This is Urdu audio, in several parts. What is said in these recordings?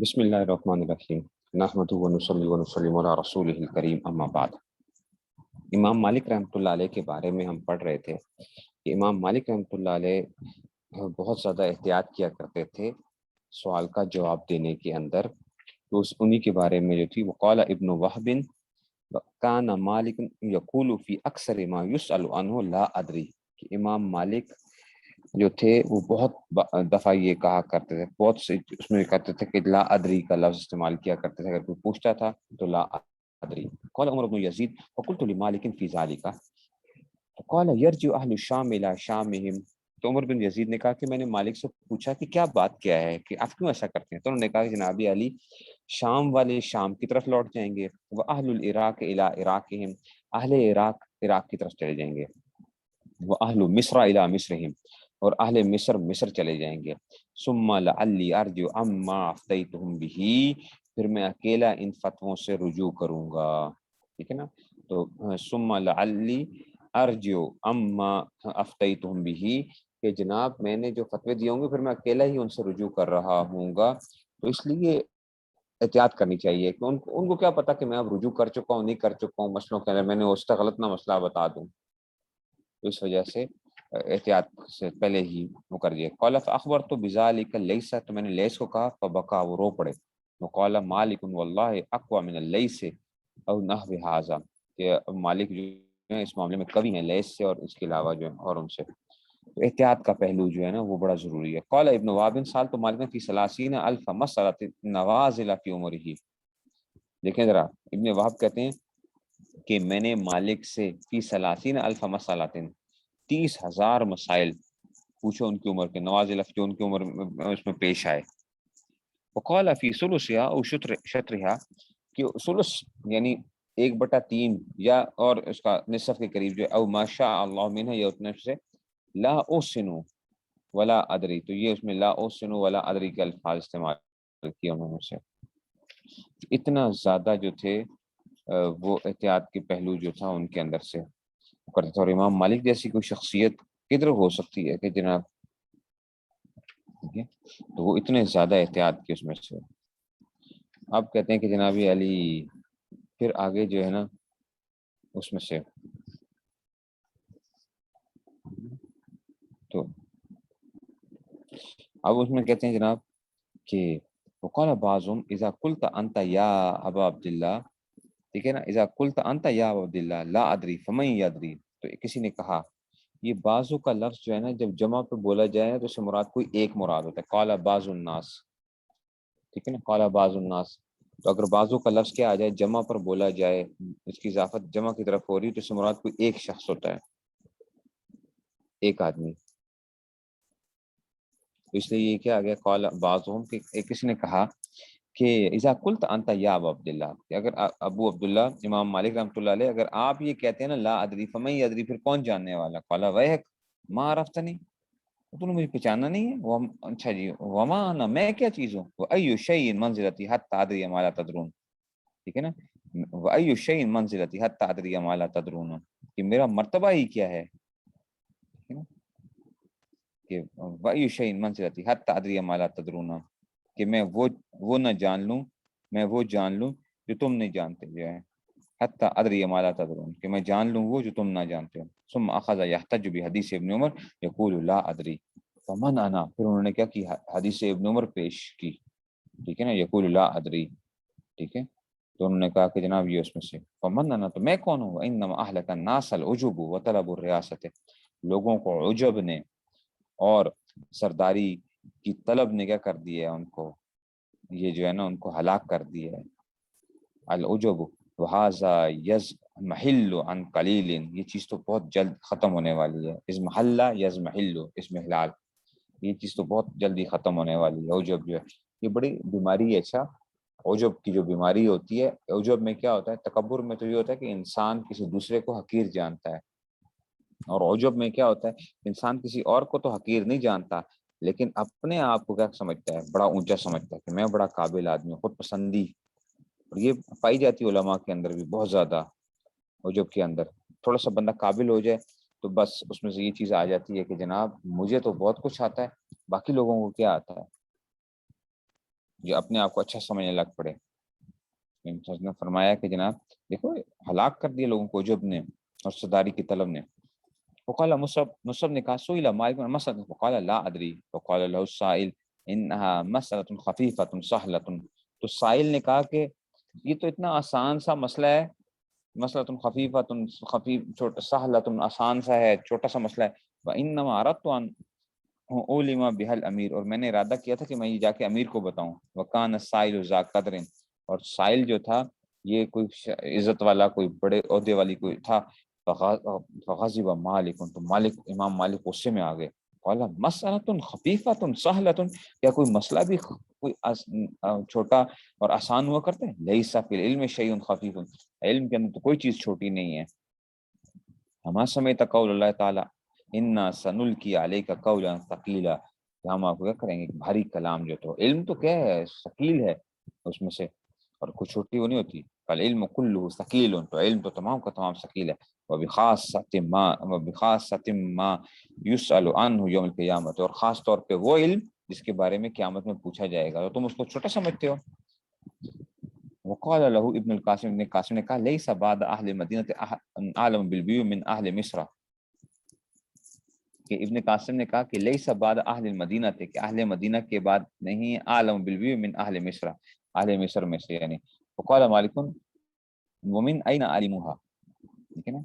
بسم اللہ الرحمن الرحیم نحمدہ ونصلی ونسلم علی رسولہ الکریم اما بعد۔ امام مالک رحمۃ اللہ علیہ کے بارے میں ہم پڑھ رہے تھے کہ امام مالک رحمۃ اللہ علیہ بہت زیادہ احتیاط کیا کرتے تھے سوال کا جواب دینے کے اندر۔ تو انہی کے بارے میں جو تھی وہ قال ابن وہب کان مالک یقول فی اکثر ما یسأل عنہ لا ادری، کہ امام مالک جو تھے وہ بہت دفعہ یہ کہا کرتے تھے، بہت سے اس میں کہتے تھے کہ لا ادری کا لفظ استعمال کیا کرتے تھے، اگر کوئی پوچھتا تھا تو لا ادری۔ قال عمر بن یزید فقلت لمالک فی ذلک قال یرجع اہل الشام الی شامہم، تو عمر بن یزید نے کہا کہ میں نے مالک سے پوچھا کہ کیا ہے کہ آپ کیوں ایسا کرتے ہیں، تو انہوں نے کہا کہ جناب علی شام والے شام کی طرف لوٹ جائیں گے، وہ اہل العراق الی عراقہم، اہل عراق کی طرف چلے جائیں گے، وہ اہل مصر الی مصرہم، اور اہل مصر چلے جائیں گے، ثم لعلی ارجع عما افتیتہم بہ، پھر میں اکیلا ان فتووں سے رجوع کروں گا، ٹھیک ہے نا۔ تو ثم لعلی ارجع عما افتیتہم بہ، کہ جناب میں نے جو فتوے دیے ہوں گے پھر میں اکیلا ہی ان سے رجوع کر رہا ہوں گا، تو اس لیے احتیاط کرنی چاہیے کہ ان کو کیا پتا کہ میں اب رجوع کر چکا ہوں نہیں کر چکا ہوں مسئلوں کے اندر، میں نے اس کا غلط نہ مسئلہ بتا دوں، تو اس وجہ سے احتیاط سے پہلے ہی وہ کر دیا۔ قال فاخبرت بذلک لیث، تو میں نے لیث کو کہا فبکا، وہ رو پڑے، وقال مالک واللہ اقوى من اللیث او نحو ھذا، کہ مالک جو ہے اس معاملے میں قوی ہیں لیث سے اور اس کے علاوہ جو ہے اور ان سے، تو احتیاط کا پہلو جو ہے نا وہ بڑا ضروری ہے۔ قال ابن وهب سألت مالکا فی 30,000 مسألة نوازل فی عمرہ، دیکھیں ذرا ابن وہب کہتے ہیں کہ میں نے مالک سے فی 30,000 مسألة 30,000 مسائل پوچھو ان کی عمر کے، نوازل جو ان کی عمر میں اس میں پیش آئے۔ وقال فی ثلثها او شطرها، کہ ثلث یعنی 1/3 یا اور اس کا نصف کے قریب جو او ما شاء اللہ منہ، یا اتنے سے لا اوسن ولا ادری، تو یہ اس میں لا اوسن ولا ادری کے الفاظ استعمال کیے انہوں نے سے، اتنا زیادہ جو تھے وہ احتیاط کے پہلو جو تھا ان کے اندر سے کرتے تھے۔ اور امام مالک جیسی کوئی شخصیت کدھر ہو سکتی ہے کہ جناب، تو وہ اتنے زیادہ احتیاط کی اس میں سے۔ اب کہتے ہیں کہ جناب علی پھر آگے جو ہے نا اس میں سے تو اب اس میں کہتے ہیں جناب کہ وقال بعضهم اذا قلت انت یا ابا عبداللہ، ٹھیک ہے نا، اذا قلت انت یا ابا عبداللہ لا ادری فمن یدری، تو کسی نے کہا یہ بعضو کا لفظ جو ہے نا جب جمع پہ بولا جائے تو اس سے مراد کوئی ایک مراد ہوتا ہے، قال بعض الناس، ٹھیک ہے نا، قال بعض الناس، تو اگر بعضو کا لفظ کیا آ جائے جمع پر بولا جائے، اس کی اضافت جمع کی طرف ہو رہی تو اس سے مراد کوئی ایک شخص ہوتا ہے، ایک آدمی، تو اس لیے یہ کیا آ گیا قال بعضهم، کہ کسی نے کہا کہ اذا قلت انت یا ابو عبداللہ، کہ اگر ابو عبداللہ امام مالک رحمۃ اللہ علیہ اگر آپ یہ کہتے ہیں نا لا ادری فمن یدری، پھر کون جاننے والا، قال ویحک ما عرفتنی، تو نے مجھے پہچانا نہیں ہے، اچھا جی وما انا، میں کیا چیز ہوں، وای شیء منزلتی حتی ادری ما لا تدرون، ٹھیک ہے نا، وای شیء منزلتی حتی ادری ما لا تدرون، کہ میرا مرتبہ ہی کیا ہے، ٹھیک ہے نا، کہ وای شیء منزلتی حتی ادری ما لا تدرون، کہ میں وہ نہ جان لوں، میں وہ جان لوں جو تم نہیں جانتے جو ہے، حتی ادری ما لا تدرون، کہ میں جان لوں وہ جو تم نہ جانتے ہو۔ ثم اخذ يحتج بحدیث ابن عمر یقول لا ادری فمن انا، پھر انہوں نے کیا کی حدیث ابن عمر پیش کی، ٹھیک ہے نا، یقول لا ادری، ٹھیک ہے، تو انہوں نے کہا کہ جناب یہ اس میں سے فمن انا، تو میں کون ہوں، انما اهلك الناس العجب وطلب الریاست، لوگوں کو عجب نے اور سرداری کی طلب نے کیا کر دیا ہے، ان کو یہ جو ہے نا ان کو ہلاک کر دیا ہے، العجب وہذا یزمحل عن قلیل، یہ چیز تو بہت جلد ختم ہونے والی ہے، ازمحلہ یزمحل اسمحلال، یہ چیز تو بہت جلدی ختم ہونے والی ہے، عجب جو ہے یہ بڑی بیماری ہے، اچھا عجب کی جو بیماری ہوتی ہے، عجب میں کیا ہوتا ہے، تکبر میں تو یہ ہوتا ہے کہ انسان کسی دوسرے کو حقیر جانتا ہے، اور عجب میں کیا ہوتا ہے انسان کسی اور کو تو حقیر نہیں جانتا لیکن اپنے آپ کو کیا سمجھتا ہے، بڑا اونچا سمجھتا ہے کہ میں بڑا قابل آدمی ہوں، خود پسندی، اور یہ پائی جاتی ہے علماء کے اندر بھی بہت زیادہ، عجب کے اندر تھوڑا سا بندہ قابل ہو جائے تو بس اس میں سے یہ چیز آ جاتی ہے کہ جناب مجھے تو بہت کچھ آتا ہے باقی لوگوں کو کیا آتا ہے، جو اپنے آپ کو اچھا سمجھنے لگ پڑے۔ نے فرمایا کہ جناب دیکھو ہلاک کر دیے لوگوں کو عجب نے اور صداری کی طلب نے۔ وقال مصعب نے کہا سئل مالک بن مسعود وقال لا ادری وقال له السائل انها مسألة خفيفة سهلة، تو سائل نے کہا کہ یہ تو اتنا آسان سا مسئلہ ہے، مسئلۃ خفیفۃ خفیف چھوٹا، سہلۃ آسان سا ہے، چھوٹا سا مسئلہ ہے، وانما اردت ان علم بها الامیر، اور میں نے ارادہ کیا تھا کہ میں یہ جا کے امیر کو بتاؤں، وکان السائل ذا قدر، اور سائل جو تھا یہ کوئی عزت والا، کوئی بڑے عہدے والی کوئی تھا، فغضب مالک، تو مالک امام مالک غصے میں آ گئے، قال مسألۃ خفیفۃ سہلۃ، کیا کوئی مسئلہ بھی کوئی چھوٹا اور آسان ہوا کرتا ہے؟ لیس فی العلم شیء خفیف، علم کے اندر تو کوئی چیز چھوٹی نہیں ہے۔ ہما سمعت قول اللہ تعالی انا سنلقی علیک قولا ثقیلا، ہم آپ کو کیا کریں گے بھاری کلام، جو تو علم تو کیا ہے ثقیل ہے اس میں سے، اور کچھ چھوٹی وہ نہیں ہوتی، فالعلم کلہ ثقیل، تو علم تو تمام کا تمام ثقیل ہے، وبخاصۃ ما یسأل عنہ یوم القیامۃ، اور خاص طور پہ وہ علم جس کے بارے میں قیامت میں پوچھا جائے گا، تو تم اس کو چھوٹا سمجھتے ہو۔ وقال له ابن القاسم، ابن قاسم نے کہا لیس بعد اہل مدینہ عالم بالبیو من اہل مصر، کہ ابن قاسم نے کہا کہ لیس بعد اہل المدینہ تھے، کہ اہل مدینہ کے بعد نہیں، عالم بالبیو من اہل مصر، اہل مصر میں سے یعنی۔ وقال مالک ومن این علمها، ٹھیک ہے نا،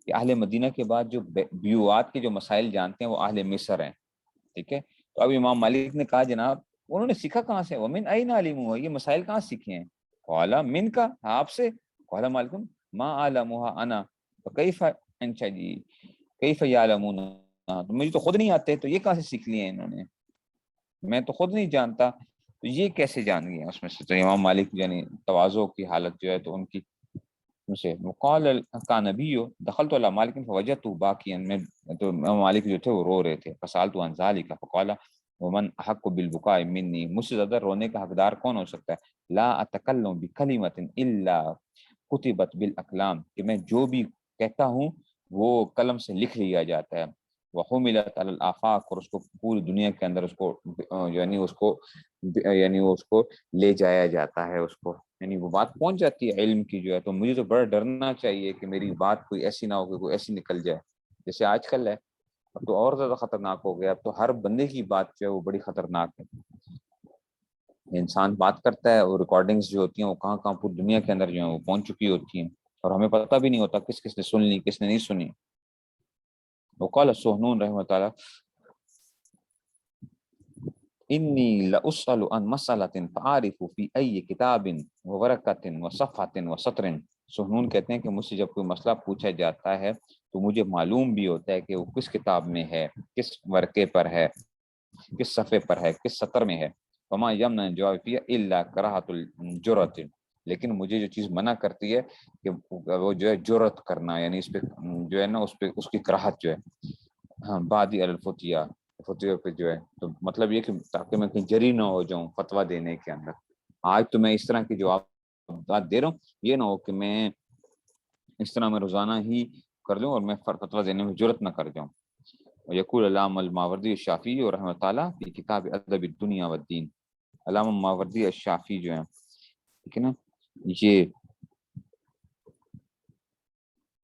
کہ اہل مدینہ کے بعد جو بیوات کے جو مسائل جانتے ہیں وہ اہل مصر ہیں، ٹھیک ہے۔ تو اب امام مالک نے کہا جناب انہوں نے سیکھا کہاں سے، ومن این علمها، یہ مسائل کہاں سیکھے ہیں؟ قال من کا، آپ سے، قال مالک ما علمها انا فكيف انشا جی کیف یعلمون، تو مجھے تو خود نہیں آتے، تو یہ کہاں سے سیکھ لیے انہوں نے، میں تو خود نہیں جانتا، تو یہ کیسے جان گئے اس میں سے؟ تو امام مالک یعنی تواضع کی حالت جو ہے تو ان کی سے، وقال کا نبی دخلت علی مالک فوجدت باقیا، میں تو امام مالک جو تھے وہ رو رہے تھے، فسالت عن ذلک فقال ومن احق بالبکاء منی، مجھ سے زیادہ رونے کا حقدار کون ہو سکتا ہے، لا اتکلم بکلمۃ الا کتبت بالاقلام، کہ میں جو بھی کہتا ہوں وہ قلم سے لکھ لیا جاتا ہے، وحملت علی الافاق، اور اس کو پوری دنیا کے اندر اس کو یعنی اس کو لے جایا جاتا ہے، اس کو یعنی وہ بات پہنچ جاتی ہے علم کی جو ہے، تو مجھے تو بڑا ڈرنا چاہیے کہ میری بات کوئی ایسی نہ ہو کہ کوئی ایسی نکل جائے، جیسے آج کل ہے، اب تو اور زیادہ خطرناک ہو گیا، اب تو ہر بندے کی بات جو ہے وہ بڑی خطرناک ہے، انسان بات کرتا ہے اور ریکارڈنگز جو ہوتی ہیں وہ کہاں کہاں پوری دنیا کے اندر جو ہیں وہ پہنچ چکی ہوتی ہیں، اور ہمیں پتہ بھی نہیں ہوتا کس کس نے سن لی کس نے نہیں سنی۔ وقال سہنون رحمۃ اللہ انی لاسأل عن مسألة فاعرف في اي کتاب وورقة وصفحة وسطر، سہنون کہتے ہیں کہ مجھ سے جب کوئی مسئلہ پوچھا جاتا ہے تو مجھے معلوم بھی ہوتا ہے کہ وہ کس کتاب میں ہے، کس ورقے پر ہے، کس صفحے پر ہے، کس سطر میں ہے، فما یمنع جواب فی الا کراہۃ الجرۃ، لیکن مجھے جو چیز منع کرتی ہے کہ وہ جو ہے جرت کرنا، یعنی اس پہ جو ہے نا اس کی کراہت جو ہے، ہاں بادی الفتیہ، فتویٰ پہ جو ہے، تو مطلب یہ کہ تاکہ میں کہیں جری نہ ہو جاؤں فتویٰ دینے کے اندر، آج تو میں اس طرح کی جواب دے رہا ہوں، یہ نہ ہو کہ میں اس طرح میں روزانہ ہی کر لوں اور میں فتویٰ دینے میں جرت نہ کر جاؤں۔ یقول علامہ الماوردی الشافعی اور رحمۃ اللہ فی کتاب ادب الدنیا والدین، علامہ ماوردی الشافعی جو ہیں، ٹھیک ہے نا، یہ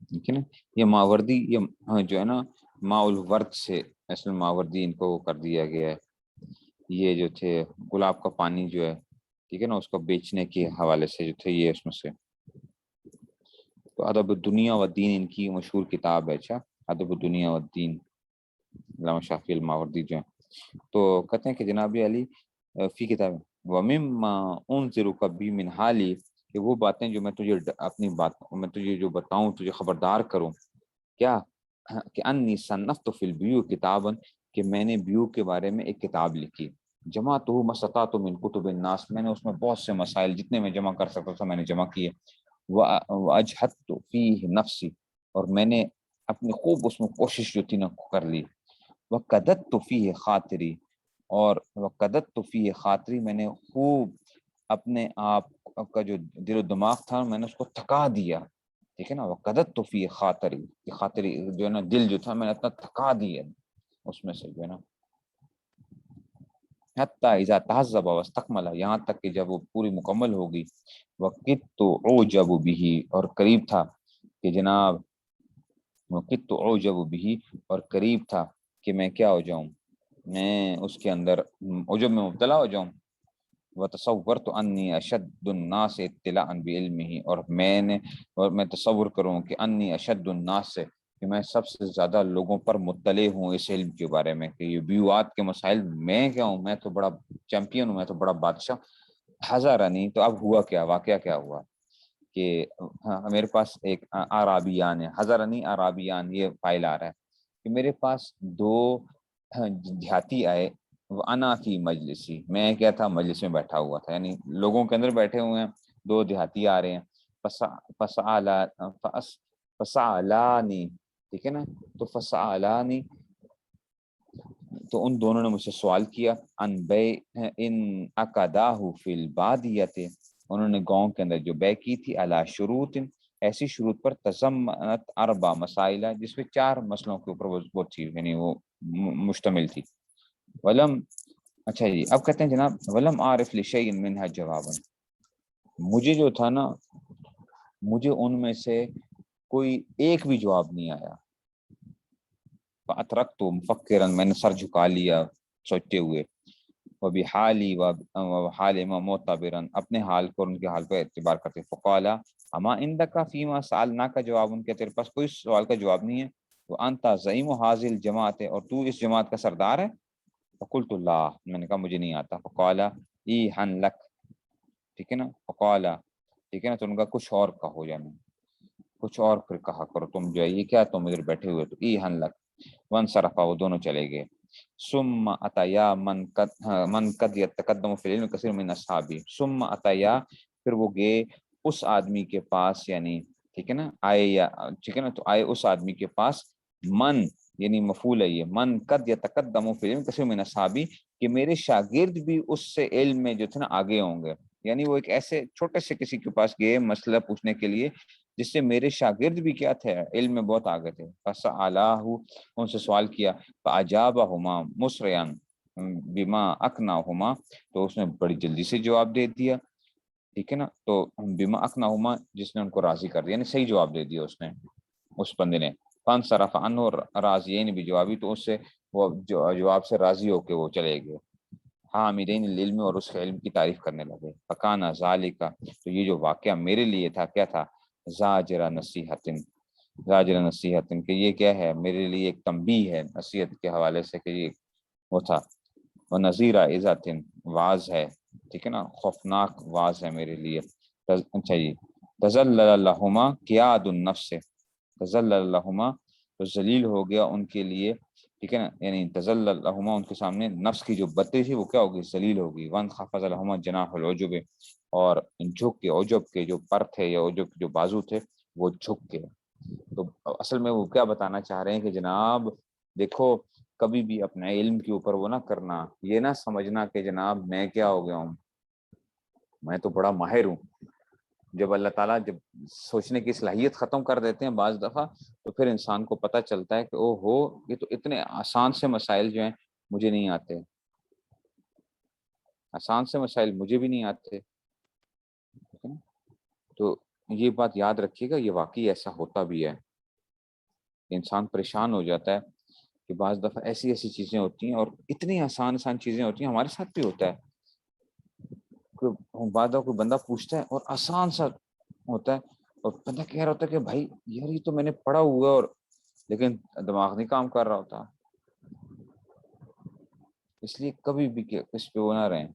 ٹھیک ہے نا، یہ ماوردی یہ جو ہے نا ماء الورد سے اصل ماوردی ان کو کر دیا گیا ہے، یہ جو تھے گلاب کا پانی جو ہے ٹھیک ہے نا اس کو بیچنے کے حوالے سے جو تھے یہ اس میں سے، تو ادب الدنیا والدین ان کی مشہور کتاب ہے، اچھا ادب الدنیا والدین علامہ شافعی الماوردی جو ہیں، تو کہتے ہیں کہ جناب علی فی کتاب ومما انذرک بھی من حالی، کہ وہ باتیں جو میں تجھے اپنی بات میں تجھے جو بتاؤں تجھے خبردار کروں، کیا کہ انی صنفت فی البیوع کتابا، کہ میں نے بیوع کے بارے میں ایک کتاب لکھی، جمعتہ ما استطعت من کتب الناس، میں نے اس میں بہت سے مسائل جتنے میں جمع کر سکتا تھا میں نے جمع کیے، واجہدت فیہ نفسی، اور میں نے اپنی خوب اس میں کوشش جو تھی نا کر لی، وقددت فیہ خاطری، اور وقددت فیہ خاطری، میں نے خوب اپنے آپ کا جو دل و دماغ تھا میں نے اس کو تھکا دیا، ٹھیک ہے نا، وقددت فیہ خاطری، خاطری جو ہے نا دل جو تھا میں نے اتنا تھکا دیا اس میں سے جو ہے نا، حتی اذا تہذب واستکمل، یہاں تک کہ جب وہ پوری مکمل ہوگی، وقت اعجب به، اور قریب تھا کہ جناب، وقت اعجب به، اور قریب تھا کہ میں کیا ہو جاؤں، میں اس کے اندر عجب میں مبتلا ہو جاؤں، وتصورت انی اشد الناس اطلاعا بعلمه، اور میں تصور کروں کہ انی اشد الناس سے، کہ میں سب سے زیادہ لوگوں پر مطلع ہوں اس علم کے بارے میں، کہ یہ بیوات کے مسائل میں کیا ہوں، میں تو بڑا چیمپئن ہوں، میں تو بڑا بادشاہ۔ حضرنی، تو اب ہوا کیا، واقعہ کیا ہوا کہ میرے پاس ایک عرابیان ہے، حضرنی عرابیان، یہ فائل آ رہا ہے کہ میرے پاس دو دیہاتی آئے، وہ انا فی مجلسی، میں کیا تھا، مجلس میں بیٹھا ہوا تھا، یعنی لوگوں کے اندر بیٹھے ہوئے ہیں، دو دیہاتی آ رہے ہیں، فسالانی، ٹھیک ہے نا، تو فسالانی، تو ان دونوں نے مجھ سے سوال کیا، ان عقداہ فی البادیۃ، انہوں نے گاؤں کے اندر جو بے کی تھی، علی شروط، ایسی شروط پر، تضمنت اربع مسائل، جس میں 4 مسئلوں کے اوپر وہ تھی، یعنی وہ مشتمل تھی۔ ولم، اچھا جی، اب کہتے ہیں جناب، ولم عارف لشیء منها جوابا، مجھے جو تھا نا، مجھے ان میں سے کوئی ایک بھی جواب نہیں آیا، فاترکت مفکرا، میں نے سر جھکا لیا سوچتے ہوئے، وبحالی وحال معتبرا، اپنے حال کو ان کے حال پہ اعتبار کرتے، فقالا اما عندک فیما سألناک جواب، ان کے تیرے پاس کوئی سوال کا جواب نہیں ہے، وانت زعیم هذه الجماعت، اور تو اس جماعت کا سردار ہے، فقلت لا، میں نے کہا مجھے نہیں آتا، فقالا ایہن لک، ٹھیک ہے نا، فقالا، ٹھیک ہے نا، تو ان کا کچھ اور کہو، یعنی کچھ اور پھر کہا کرو، تم جو ہے یہ کیا، تم ادھر بیٹھے ہوئے، تو ایہن لک، وانصرفا، وہ دونوں چلے گئے، ثم اتیا من قد یتقدم فی العلم کثیر من اصحابی، ثم اتیا، پھر وہ گئے اس آدمی کے پاس، یعنی ٹھیک ہے نا، آئے، یا ٹھیک ہے نا، تو آئے اس آدمی کے پاس، من یعنی مفعول ہے یہ، من قد یتقدم فی العلم کثیر من اصحابی، کہ میرے شاگرد بھی اس سے علم میں جو تھے نا آگے ہوں گے، یعنی وہ ایک ایسے چھوٹے سے کسی کے پاس گئے مسئلہ پوچھنے کے لیے، جس سے میرے شاگرد بھی کیا تھے، علم میں بہت آگے تھے، فسألہ، ان سے سوال کیا، فاجابہما مسرعا بما اقنعہما، تو اس نے بڑی جلدی سے جواب دے دیا، ٹھیک ہے نا، تو بما اقنعہما، جس نے ان کو راضی کر دیا، یعنی صحیح جواب دے دیا اس نے، اس بندے نے، فانصرف عنہ راضیین بجوابی، تو اس سے وہ جواب سے راضی ہو کے وہ چلے گئے، حامدین العلم، اور اس کے علم کی تعریف کرنے لگے، فکان ذالک، تو یہ جو واقعہ میرے لیے تھا، کیا تھا، زاجر نصیحت، زاجر نصیحت، کہ یہ کیا ہے، میرے لیے ایک تنبیہ ہے نصیحت کے حوالے سے، کہ یہ وہ تھا، وہ نذیر عزت، واز ہے، ٹھیک ہے نا، خوفناک واز ہے میرے لیے، اچھا جی، تذلل لہما قیاد النفس، تذلل لہما، تو ذلیل ہو گیا ان کے لیے، ٹھیک ہے نا، یعنی تذلل لہما، ان کے سامنے نفس کی جو بدی تھی وہ کیا ہوگی، ذلیل ہوگی، وانخفض لہما جناح العجب، اور جھک کے، عجب کے جو پر تھے، یا عجب کے جو بازو تھے وہ جھک کے، تو اصل میں وہ کیا بتانا چاہ رہے ہیں کہ جناب دیکھو، کبھی بھی اپنے علم کے اوپر وہ نہ کرنا، یہ نہ سمجھنا کہ جناب میں کیا ہو گیا ہوں، میں تو بڑا ماہر ہوں، جب اللہ تعالیٰ جب سوچنے کی صلاحیت ختم کر دیتے ہیں بعض دفعہ، تو پھر انسان کو پتہ چلتا ہے کہ او ہو، یہ تو اتنے آسان سے مسائل جو ہیں مجھے نہیں آتے، آسان سے مسائل مجھے بھی نہیں آتے، ٹھیک ہے نا؟ تو یہ بات یاد رکھیے گا، یہ واقعی ایسا ہوتا بھی ہے، انسان پریشان ہو جاتا ہے کہ بعض دفعہ ایسی ایسی چیزیں ہوتی ہیں، اور اتنی آسان چیزیں ہوتی ہیں، ہمارے ساتھ بھی ہوتا ہے، بعد کوئی بندہ پوچھتا ہے اور آسان سا ہوتا ہے، اور بندہ کہہ رہا ہوتا ہے کہ بھائی یار یہ تو میں نے پڑھا ہوا ہے، اور لیکن دماغ نہیں کام کر رہا ہوتا، اس لیے کبھی بھی اس پہ وہ نہ رہیں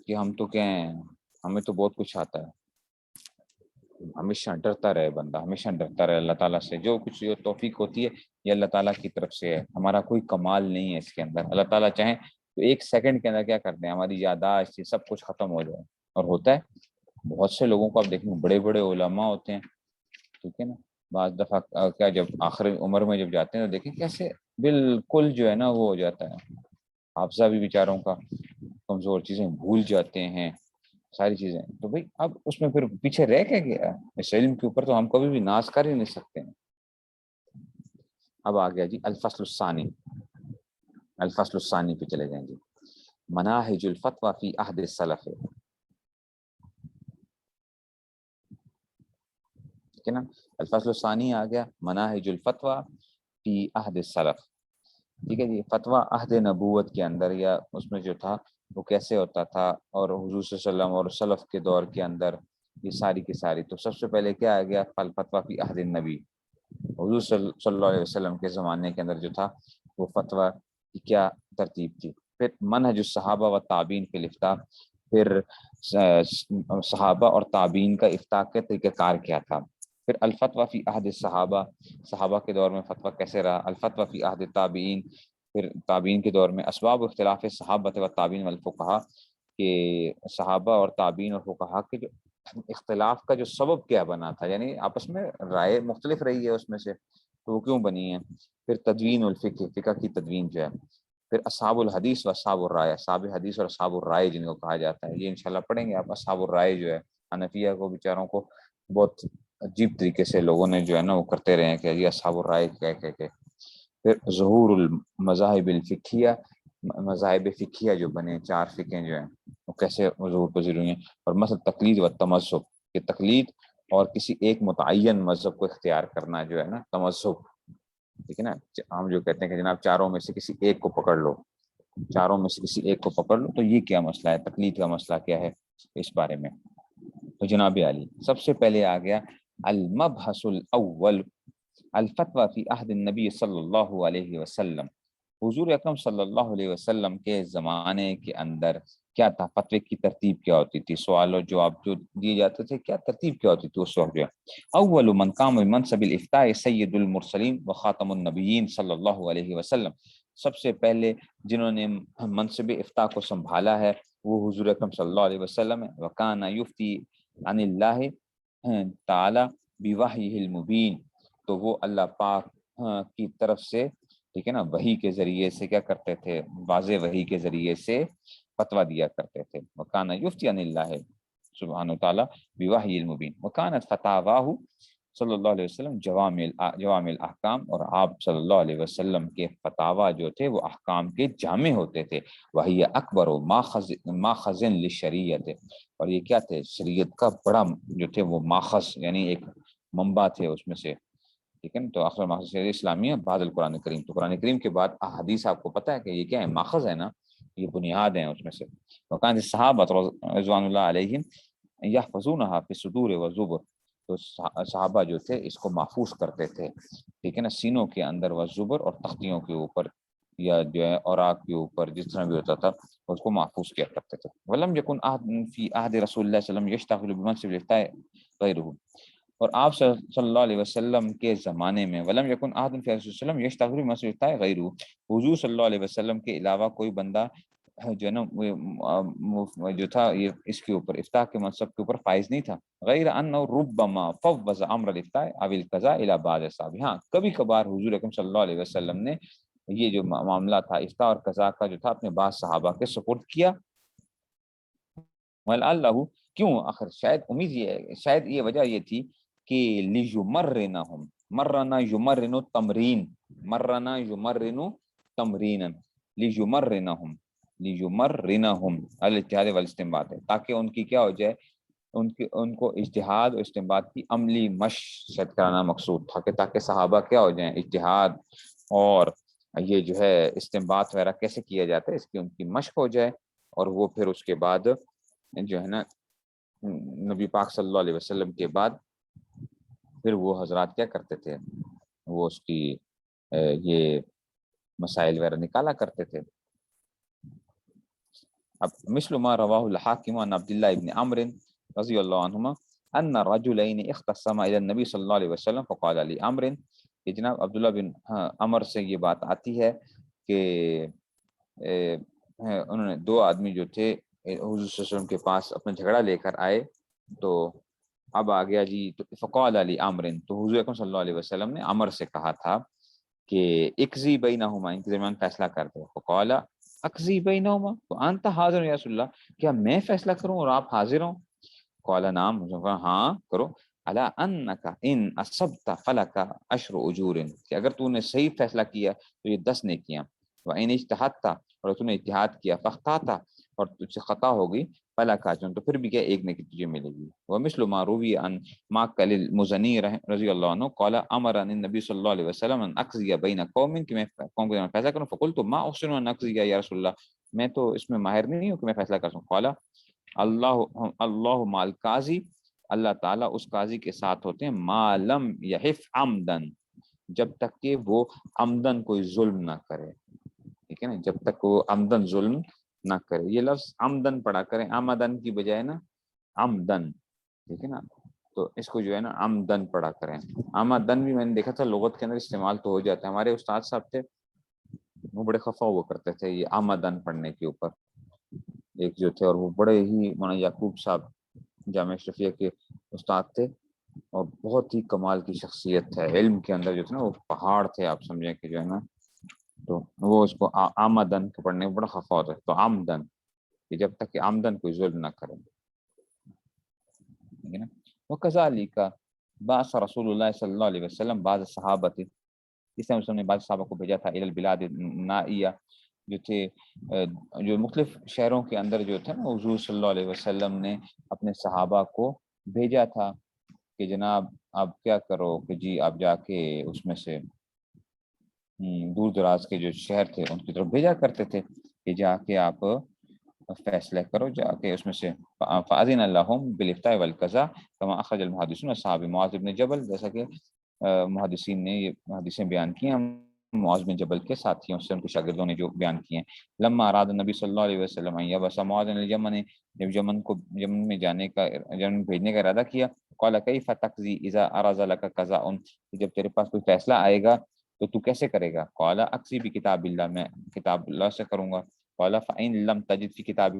کہ ہم تو کیا ہیں، ہمیں تو بہت کچھ آتا ہے، ہمیشہ ڈرتا رہے بندہ، ہمیشہ ڈرتا رہے اللہ تعالیٰ سے، جو کچھ جو توفیق ہوتی ہے یہ اللہ تعالیٰ کی طرف سے ہے، ہمارا کوئی کمال نہیں ہے اس کے اندر، اللہ تعالیٰ چاہیں تو 1 سیکنڈ کے اندر کیا کرتے ہیں، ہماری یادداشت یہ سب کچھ ختم ہو جائے، اور ہوتا ہے بہت سے لوگوں کو آپ دیکھیں، بڑے بڑے علماء ہوتے ہیں، ٹھیک ہے نا، بعض دفعہ کیا جب آخر عمر میں جب جاتے ہیں تو دیکھیں کیسے بالکل جو ہے نا وہ ہو جاتا ہے، حافظہ بھی بیچاروں کا کمزور، چیزیں بھول جاتے ہیں ساری چیزیں، تو بھائی اب اس میں پھر پیچھے رہ کے گیا، اس علم کے اوپر تو ہم کبھی بھی ناز کر ہی نہیں سکتے ہیں۔ اب آ گیا جی الفصل الثانی، الفصل الثانی پہ چلے جائیں جی، مناہج الفتویٰ فی عہد السلف ہے، ٹھیک ہے نا. الفصل الثانی آ گیا مناہج الفتویٰ فی عہد السلف، ٹھیک ہے جی. فتویٰ عہد نبوت کے اندر یا اس میں جو تھا وہ کیسے ہوتا تھا، اور حضور صلی اللہ علیہ وسلم اور سلف کے دور کے اندر یہ ساری کی ساری. تو سب سے پہلے کیا آ گیا، الفتویٰ فی عہد النبی، حضور صلی اللہ علیہ وسلم کے زمانے کے اندر جو تھا وہ فتویٰ کی کیا ترتیب تھی. پھر منہج الصحابہ و تابعین فی الافتاء، پھر صحابہ اور تابعین کا افتاء کا طریقہ کار کیا تھا. پھر الفتویٰ فی عہد الصحابہ، صحابہ کے دور میں فتویٰ کیسے رہا. الفتویٰ فی عہد التابعین، پھر تابعین کے دور میں اسباب اختلاف صحابہ و تابعین والفقہاء، کہ صحابہ اور تابعین اور فقہاء کے جو اختلاف کا جو سبب کیا بنا تھا، یعنی آپس میں رائے مختلف رہی ہے اس میں سے تو وہ کیوں بنی ہے. پھر تدوین الفقہ، فقہ کی تدوین جو ہے. پھر اصحاب الحدیث و اصحاب الرائے، اصحاب حدیث اور اصحاب الرائے جن کو کہا جاتا ہے، یہ انشاءاللہ پڑھیں گے آپ. اصحاب الرائے جو ہے حنفیہ کو بیچاروں کو بہت عجیب طریقے سے لوگوں نے جو ہے نا وہ کرتے رہے ہیں کہ یہ اصحاب الرائے کہہ کے. پھر ظہور المذاہب الفقہیہ، مذاہب فقہیہ جو بنے، چار فقہیں جو ہیں وہ کیسے ظہور پذیر ہوئی ہیں. اور مثلا تقلید و تمذہب، کہ تقلید اور کسی ایک متعین مذہب کو اختیار کرنا جو ہے نا تمذہب، ٹھیک ہے نا. ہم جو کہتے ہیں کہ جناب چاروں میں سے کسی ایک کو پکڑ لو، چاروں میں سے کسی ایک کو پکڑ لو، تو یہ کیا مسئلہ ہے، تقلید کا مسئلہ کیا ہے اس بارے میں. تو جناب علی سب سے پہلے آ گیا المبحث الاول الفتویٰ فی عہد النبی صلی اللہ علیہ وسلم. حضور اکرم صلی اللہ علیہ وسلم کے زمانے کے اندر کیا تھا، فتوے کی ترتیب کیا ہوتی تھی، سوال و جواب جو دیے جاتے تھے کیا ترتیب کیا ہوتی تھی اس وقت جو ہے. اول من قام بمنصب الافتاء سید المرسلین و خاتم النبیین صلی اللہ علیہ وسلم. سب سے پہلے جنہوں نے منصب افتاء کو سنبھالا ہے وہ حضور اکرم صلی اللہ علیہ وسلم ہے. وکان یفتی عن اللہ تعالی بوحیہ المبین، تو وہ اللہ پاک کی طرف سے، ٹھیک ہے نا، وحی کے ذریعے سے کیا کرتے تھے، واضح وحی کے ذریعے سے فتویٰ دیا کرتے تھے. وکان یفتی عن اللہ سبحانہ وتعالی بوحی المبین. وکانت فتاواہ صلی اللہ علیہ وسلم جوامع الاحکام، اور آپ صلی اللہ علیہ وسلم کے فتاوا جو تھے وہ احکام کے جامع ہوتے تھے. وہی اکبر و ماخذ للشریعت، اور یہ کیا تھے، شریعت کا بڑا جو تھے وہ ماخذ، یعنی ایک منبع تھے اس میں سے، ٹھیک ہے نا. تو آخر ماخذ شریعت اسلامیہ بعد القرآن کریم، تو قرآن کریم کے بعد احادیث آپ کو پتہ ہے کہ یہ کیا ہے، ماخذ ہے نا، یہ بنیاد ہیں اس میں سے. وکان صحابہ رضوان اللہ علیہم یحفظونھا فی الصدور والزبر، تو صحابہ جو تھے اس کو محفوظ کرتے تھے، ٹھیک ہے نا، سینوں کے اندر والزبر، اور تختیوں کے اوپر یا جو ہے اوراق کے اوپر، جس طرح بھی ہوتا تھا اس کو محفوظ کیا کرتے تھے. ولم یکن عہد فی عہد رسول اللہ صلی اللہ علیہ وسلم یشتغل بمنصب الافتاء غیرہ، اور آپ صلی اللہ علیہ وسلم کے زمانے میں ولم یکن عہد فی رسول اللہ علیہ وسلم یشتغل بمنصب الافتاء غیرہ، حضور صلی اللہ علیہ وسلم کے علاوہ کوئی بندہ جو ہے نا جو تھا یہ اس کے اوپر افتاء کے منصب کے اوپر فائز نہیں تھا. غیر انہ ربما فوض امر الافتاء او القضاء الى بعض الصحابہ، ہاں کبھی کبھار حضور اکرم صلی اللہ علیہ وسلم نے یہ جو معاملہ تھا افتاء اور قضاء کا جو تھا اپنے بعض صحابہ کے سپرد کیا. ولعلہ، کیوں، آخر شاید امید یہ، شاید یہ وجہ یہ تھی کہ لیمرنہم، مرنا یمرن تمرین، مرنا یمرن تمرینا، لیمرنہم، لیمرنہم الاجتہاد والاستنباط ہے، تاکہ ان کی کیا ہو جائے، ان کو اجتہاد اور استنباط کی عملی مشق کرانا مقصود تھا، کہ تاکہ صحابہ کیا ہو جائیں، اجتہاد اور یہ جو ہے استنباط وغیرہ کیسے کیا جاتا ہے اس کی ان کی مشق ہو جائے. اور وہ پھر اس کے بعد جو ہے نا نبی پاک صلی اللہ علیہ وسلم کے بعد پھر وہ حضرات کیا کرتے تھے، وہ اس کی یہ مسائل وغیرہ نکالا کرتے تھے. اب مثل ما رواہ الحاکم عن عبداللہ ابن عمرو رضی اللہ عنہما ان رجلین اختصما الی النبی صلی اللہ علیہ وسلم فقال علی عمرو، کہ جناب عبداللہ بن عمر سے یہ بات آتی ہے کہ انہوں نے دو آدمی جو تھے حضور صلی اللہ علیہ وسلم کے پاس اپنا جھگڑا لے کر آئے، تو اب آ گیا جی، تو فقال علی عمرو، تو حضور اکرم صلی اللہ علیہ وسلم نے عمر سے کہا تھا کہ اقضی بینہما، ان کے درمیان فیصلہ کر دو. فقال اقضی بینہما وانت حاضر یا رسول اللہ، کیا میں فیصلہ کروں اور آپ حاضر ہوں؟ قال نعم، ہاں کرو. الا انک ان اصبت فلک عشر اجور، کہ اگر تو نے صحیح فیصلہ کیا تو یہ 10 نیکیاں. وان اجتہدت اور تو نے اجتہاد کیا فاختاتا اور تجھ سے خطا ہو گئی فلا کاجن تو پھر بھی کیا ایک نیکی تجھے ملے گی. ومثل ما روی عن معقل المزنی رضی اللہ عنہ قال امرني النبي صلی اللہ علیہ وسلم ان اقضی بین قوم کہ میں قوم کے درمیان فیصلہ کروں فقلت ما احسن ان اقضی یا رسول اللہ میں تو اس میں ماہر نہیں ہوں کہ میں فیصلہ کر سکوں. قال اللہ مع القاضی اللہ تعالیٰ اس قاضی کے ساتھ ہوتے ہیں ما لم یحف عمدن جب تک کہ وہ عمدن کوئی ظلم نہ کرے. ٹھیک ہے نا, جب تک وہ عمدن ظلم نہ کرے. یہ لفظ عمدن پڑھا کریں آمدن کی بجائے نا عمدن. ٹھیک ہے نا, تو اس کو جو ہے نا عمدن پڑھا کریں. آمدن بھی میں نے دیکھا تھا لغت کے اندر استعمال تو ہو جاتا ہے. ہمارے استاد صاحب تھے وہ بڑے خفا ہوا کرتے تھے یہ آمدن پڑھنے کے اوپر. ایک جو تھے اور وہ بڑے ہی مولانا یعقوب صاحب جامعہ اشرفیہ کے استاد تھے اور بہت ہی کمال کی شخصیت ہے علم کے اندر جو تھے نا وہ پہاڑ تھے آپ سمجھیں کہ جو ہے نا. تو وہ اس کو آمدن کے پڑھنے میں بڑا خفا ہوتا ہے. تو آمدن کہ جب تک کہ آمدن کوئی ظلم نہ کرے. ٹھیک ہے نا. وکذالک بعث رسول اللہ صلی اللہ علیہ وسلم بعض صحابت اس طرح وسلم نے بعض صحابہ کو بھیجا تھا الی البلاد النائیہ جو تھے جو مختلف شہروں کے اندر جو تھے نا حضور صلی اللہ علیہ وسلم نے اپنے صحابہ کو بھیجا تھا کہ جناب آپ کیا کرو کہ جی آپ جا کے اس میں سے دور دراز کے جو شہر تھے ان کی طرف بھیجا کرتے تھے کہ جا کے آپ فیصلہ کرو جا کے اس میں سے. فاذن لهم بالافتاء والقضاء كما اخرج المحدثون اصحاب معاذ بن جبل جیسا کہ محدثین نے یہ حدیثیں بیان کی ہیں معاذ بن جبل کے ساتھیوں سے ان کے شاگردوں نے جو بیان کیے ہیں. لما اراد النبی صلی اللہ علیہ وسلم ان يبعث معاذ اليمن جب یمن میں جانے کا یمن بھیجنے کا ارادہ کیا قال كيف تقضي اذا اراد لك قضاء جب تیرے پاس کوئی فیصلہ آئے گا تو تو کیسے کرے گا. قال اقضي بکتاب اللہ میں کتاب اللہ سے کروں گا. قال فإن لم تجد في كتاب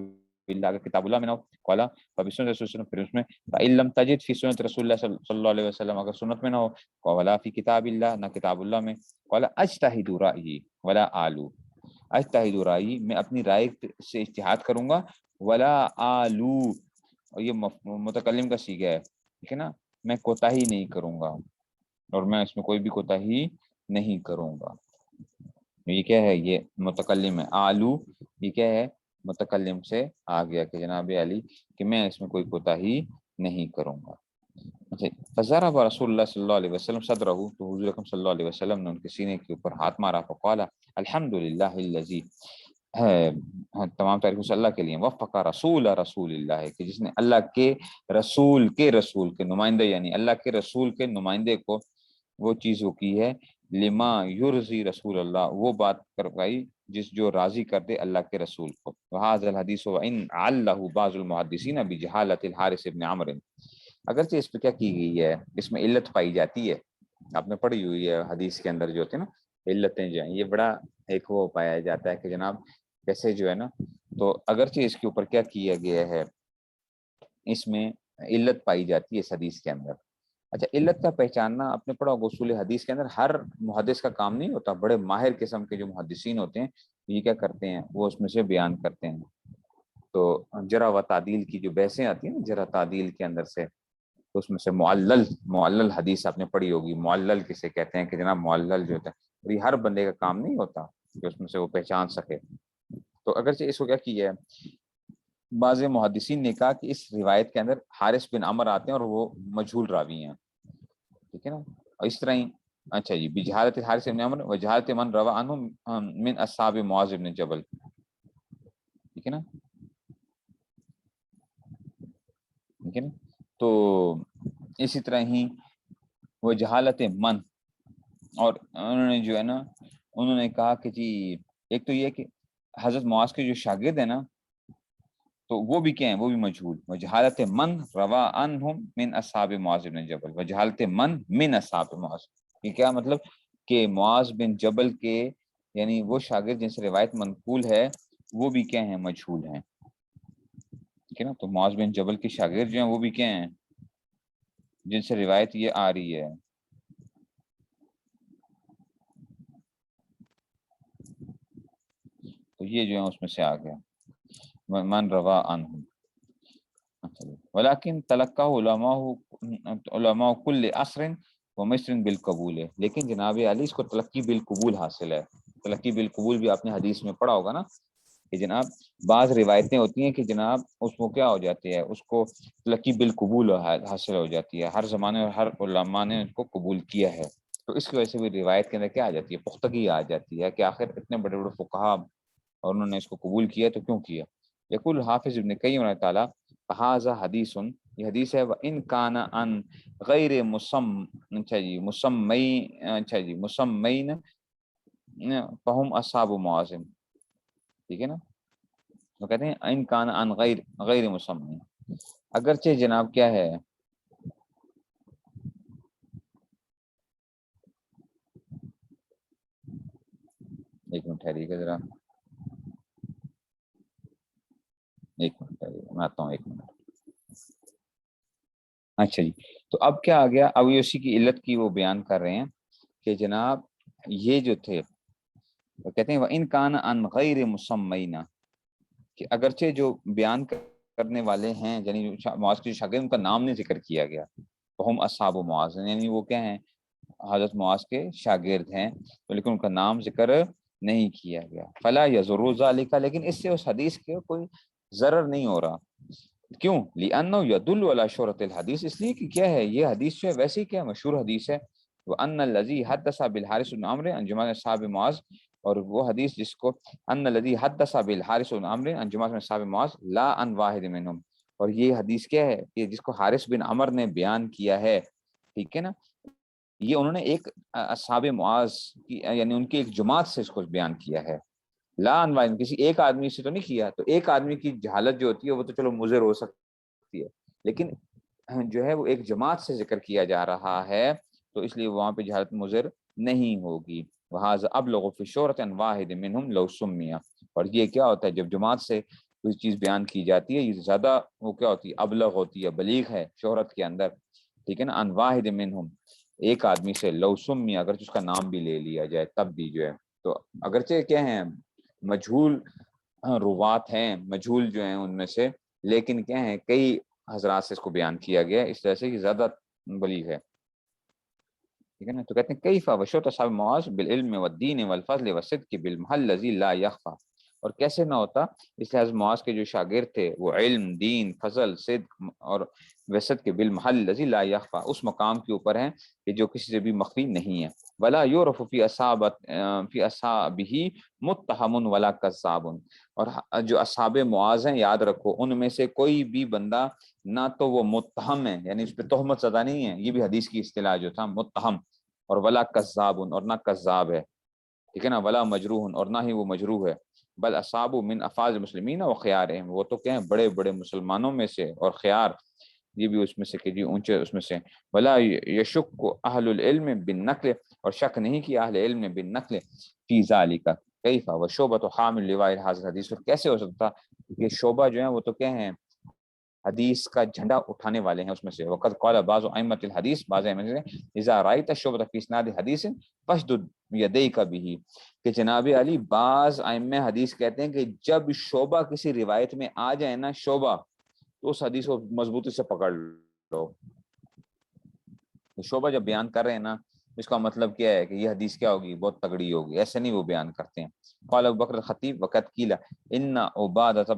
اللہ اگر کتاب اللہ میں نہ ہو قال فبسنة رسول اللہ پھر اس میں فإن لم تجد في سنة رسول اللہ صلی اللہ علیہ وسلم اگر سنت میں نہ ہو قال في کتاب اللہ نہ کتاب اللہ میں. قال اجتہد رأیی ولا آلو اجتہد رأیی میں اپنی رائے سے اجتہاد کروں گا ولا آلو اور یہ متکلم کا صیغہ ہے. ٹھیک ہے نا, میں کوتاہی نہیں کروں گا اور میں اس میں کوئی بھی کوتاہی نہیں کروں گا. یہ کیا ہے یہ متکلم ہے. آلو یہ کیا ہے متکلم سے آ گیا کہ جناب علی کہ میں اس میں کوئی کوتاہی نہیں کروں گا. فضرب رسول اللہ صلی اللہ علیہ وسلم صدرہ تو حضور اکرم صلی اللہ علیہ وسلم نے ان کے سینے کے اوپر ہاتھ مارا فقال الحمدللہ الذی تمام تعریف اللہ کے لیے وفق رسول اللہ کہ جس نے اللہ کے رسول کے نمائندے یعنی اللہ کے رسول کے نمائندے کو وہ چیز وہ کی ہے لما یرضی رسول اللہ وہ بات کروائی جس جو راضی کر دے اللہ کے رسول کو. وهذا الحدیث وان علّہ بعض المحدثین بجہالۃ الحارث بن عمرو اگرچہ اس پہ کیا کی گئی ہے اس میں علت پائی جاتی ہے. آپ نے پڑھی ہوئی ہے حدیث کے اندر جو ہوتے ہیں نا علتیں جو ہیں یہ بڑا ایک وہ پایا جاتا ہے کہ جناب کیسے جو ہے نا تو اگرچہ اس کے اوپر کیا کیا گیا ہے اس میں علت پائی جاتی ہے اس حدیث کے اندر. اچھا علت کا پہچاننا آپ نے پڑھا اصول حدیث کے اندر ہر محدث کا کام نہیں ہوتا. بڑے ماہر قسم کے جو محدثین ہوتے ہیں یہ کیا کرتے ہیں وہ اس میں سے بیان کرتے ہیں. تو جرح و تعدیل کی جو بحثیں آتی ہیں نا جرح تعدیل کے اندر سے تو اس میں سے معلل حدیث آپ نے پڑھی ہوگی. معلل کسے کہتے ہیں کہ جناب معلل جو ہوتا ہے یہ ہر بندے کا کام نہیں ہوتا کہ اس میں سے وہ پہچان سکے. تو اگرچہ اس کو کیا کیا ہے بعض محدثین نے کہا کہ اس روایت کے اندر حارث بن عمر آتے ہیں اور وہ مجہول راوی ہیں. ٹھیک ہے نا, اور اس طرح ہی اچھا جی بجہالت حارث بن عمر و جہالت من روا عنہ من اصحاب معاذ بن جبل. ٹھیک ہے نا, ٹھیک ہے نا. تو اسی طرح ہی وہ جہالت من اور انہوں نے جو ہے نا انہوں نے کہا کہ جی ایک تو یہ کہ حضرت معاذ کے جو شاگرد ہیں نا تو وہ بھی کیا ہیں وہ بھی مجہول. وجہالت من روا عنہم من اصحاب معاذ بن جبل وجہالت من اصحاب معاذ یہ کیا مطلب کہ معاذ بن جبل کے یعنی وہ شاگرد جن سے روایت منقول ہے وہ بھی کیا ہیں مجہول ہیں. ٹھیک ہے نا, تو معاذ بن جبل کے شاگرد جو ہیں وہ بھی کیا ہیں جن سے روایت یہ آ رہی ہے تو یہ جو ہے اس میں سے آ گیا من روا عنہ. ولیکن تلقہ علماء کل عصر و مصر بالقبول ہے. لیکن جناب علی اس کو تلقی بالقبول حاصل ہے. تلقی بالقبول بھی آپ نے حدیث میں پڑھا ہوگا نا کہ جناب بعض روایتیں ہوتی ہیں کہ جناب اس کو کیا ہو جاتی ہے، اس کو لکی بالقبول حاصل ہو جاتی ہے، ہر زمانے اور ہر علماء نے اس کو قبول کیا ہے، تو اس کی وجہ سے بھی روایت کے اندر کیا آ جاتی ہے، پختگی آ جاتی ہے کہ آخر اتنے بڑے بڑے فقہا اور انہوں نے اس کو قبول کیا تو کیوں کیا۔ یقول حافظ ابن قیم رحمۃ اللہ فہذا حدیث، یہ حدیث ہے، وان کان عن غیر اچھا جی مسمی، اچھا جی مسمین فہم اصحاب معاذ، ٹھیک ہے نا، وہ کہتے ہیں ان کان عن غیر مسمی، اگرچہ جناب کیا ہے، ایک منٹ ٹھہریے گا ذرا، ایک منٹ ٹھہریے گا، میں آتا ہوں ایک منٹ۔ اچھا جی، تو اب کیا آ گیا، اب یہ اسی کی علت کی وہ بیان کر رہے ہیں کہ جناب یہ جو تھے وہ کہتے ہیں وَإِن كَانَ عَنْ غَيْرِ مُسَمَّيْنَ، کہ اگرچہ جو بیان کرنے والے ہیں یعنی معاذ کے جو شاگرد ان کا نام نہیں ذکر کیا گیا، فہم اصحاب معاذ، یعنی وہ کیا ہیں، حضرت معاذ کے شاگرد ہیں، تو لیکن ان کا نام ذکر نہیں کیا گیا، فلا یضر ذلک، لیکن اس سے اس حدیث کے کوئی ضرر نہیں ہو رہا، کیوں، لأنه يدل على شہرت الحدیث، اس لیے کہ کیا ہے یہ حدیث جو ہے ویسے کیا مشہور حدیث ہے، وان الذي حدث بالحارث بن عمرو عن جماعة اصحاب معاذ، اور وہ حدیث جس کو ان الذي حدث بالحارث بن عمرو عن جماعة اصحاب معاذ لا عن واحد منهم، اور یہ حدیث کیا ہے کہ جس کو حارث بن عمر نے بیان کیا ہے، ٹھیک ہے نا، یہ انہوں نے ایک اصحاب معاذ کی یعنی ان کی ایک جماعت سے اس کو بیان کیا ہے، لا عن واحد، کسی ایک آدمی سے تو نہیں کیا، تو ایک آدمی کی جہالت جو ہوتی ہے وہ تو چلو مضر ہو سکتی ہے، لیکن جو ہے وہ ایک جماعت سے ذکر کیا جا رہا ہے، تو اس لیے وہاں پہ جہالت مضر نہیں ہوگی، وہذا ابلغ فی شہرۃ عن واحد منہم لو سمیہ، اور یہ کیا ہوتا ہے جب جماعت سے کوئی چیز بیان کی جاتی ہے یہ زیادہ وہ کیا ہوتی ہے، ابلغ ہوتی ہے، بلیغ ہے شہرت کے اندر، ٹھیک ہے نا، عن واحد منہم، ایک آدمی سے، لو سمیہ، اگر اس کا نام بھی لے لیا جائے تب بھی جو ہے، تو اگرچہ کیا ہیں مجہول روات ہیں، مجہول جو ہیں ان میں سے، لیکن کیا ہیں کئی حضرات سے اس کو بیان کیا گیا، اس طرح سے یہ زیادہ بلیغ ہے، ٹھیک ہے نا، تو کہتے ہیں کیف وشرط اصحاب معاذ بالعلم والدین والفضل والصدق بالمحل الذی لا یخفی، اور کیسے نہ ہوتا، اس لحاظ معاذ کے جو شاگرد تھے وہ علم، دین، فضل، صدق اور وسط کے بالمحل الذی لا یخفی، اس مقام کے اوپر ہیں کہ جو کسی سے بھی مخفی نہیں ہے، ولا یعرف فی اصحابہ متہم ولا کذاب، اور جو اصحاب معاذ ہیں یاد رکھو ان میں سے کوئی بھی بندہ نہ تو وہ متہم ہے یعنی اس پہ تہمت زدہ نہیں ہے، یہ بھی حدیث کی اصطلاح جو تھا متہم، اور ولا کذاب، اور نہ کذاب ہے، ٹھیک ہے نا، ولا مجروح، اور نہ ہی وہ مجروح ہے، بل اصحاب من افاض المسلمین و خیار ہیں، وہ تو کہیں بڑے بڑے مسلمانوں میں سے اور خیار، یہ بھی اس میں سے کہ جی اونچے اس میں سے، ولا یشک اہل العلم بالنقل، اور شک نہیں کیا اہل علم نے بالنقل فی ذالک کیف و شعبۃ حامل لواء حاضر حدیث، اور کیسے ہو سکتا کہ شعبہ جو ہیں وہ تو کیا ہیں حدیث کا جھنڈا اٹھانے والے ہیں اس میں سے، وقد قال بعض ائمۃ الحدیث، بعض ائمہ نے اذا رأیت شعبۃ فی اسناد حدیث فاشدد یدیک به، کہ جناب علی بعض ائمہ حدیث کہتے ہیں کہ جب شعبہ کسی روایت میں آ جائے نا، شعبہ، تو اس حدیث کو مضبوطی سے پکڑ لو، شعبہ جب بیان کر رہے ہیں نا، اس کا مطلب کیا ہے کہ یہ حدیث کیا ہوگی، بہت تگڑی ہوگی، ایسے نہیں وہ بیان کرتے ہیں، قال ابو بکر الخطیب وقد قیل ان عبادۃ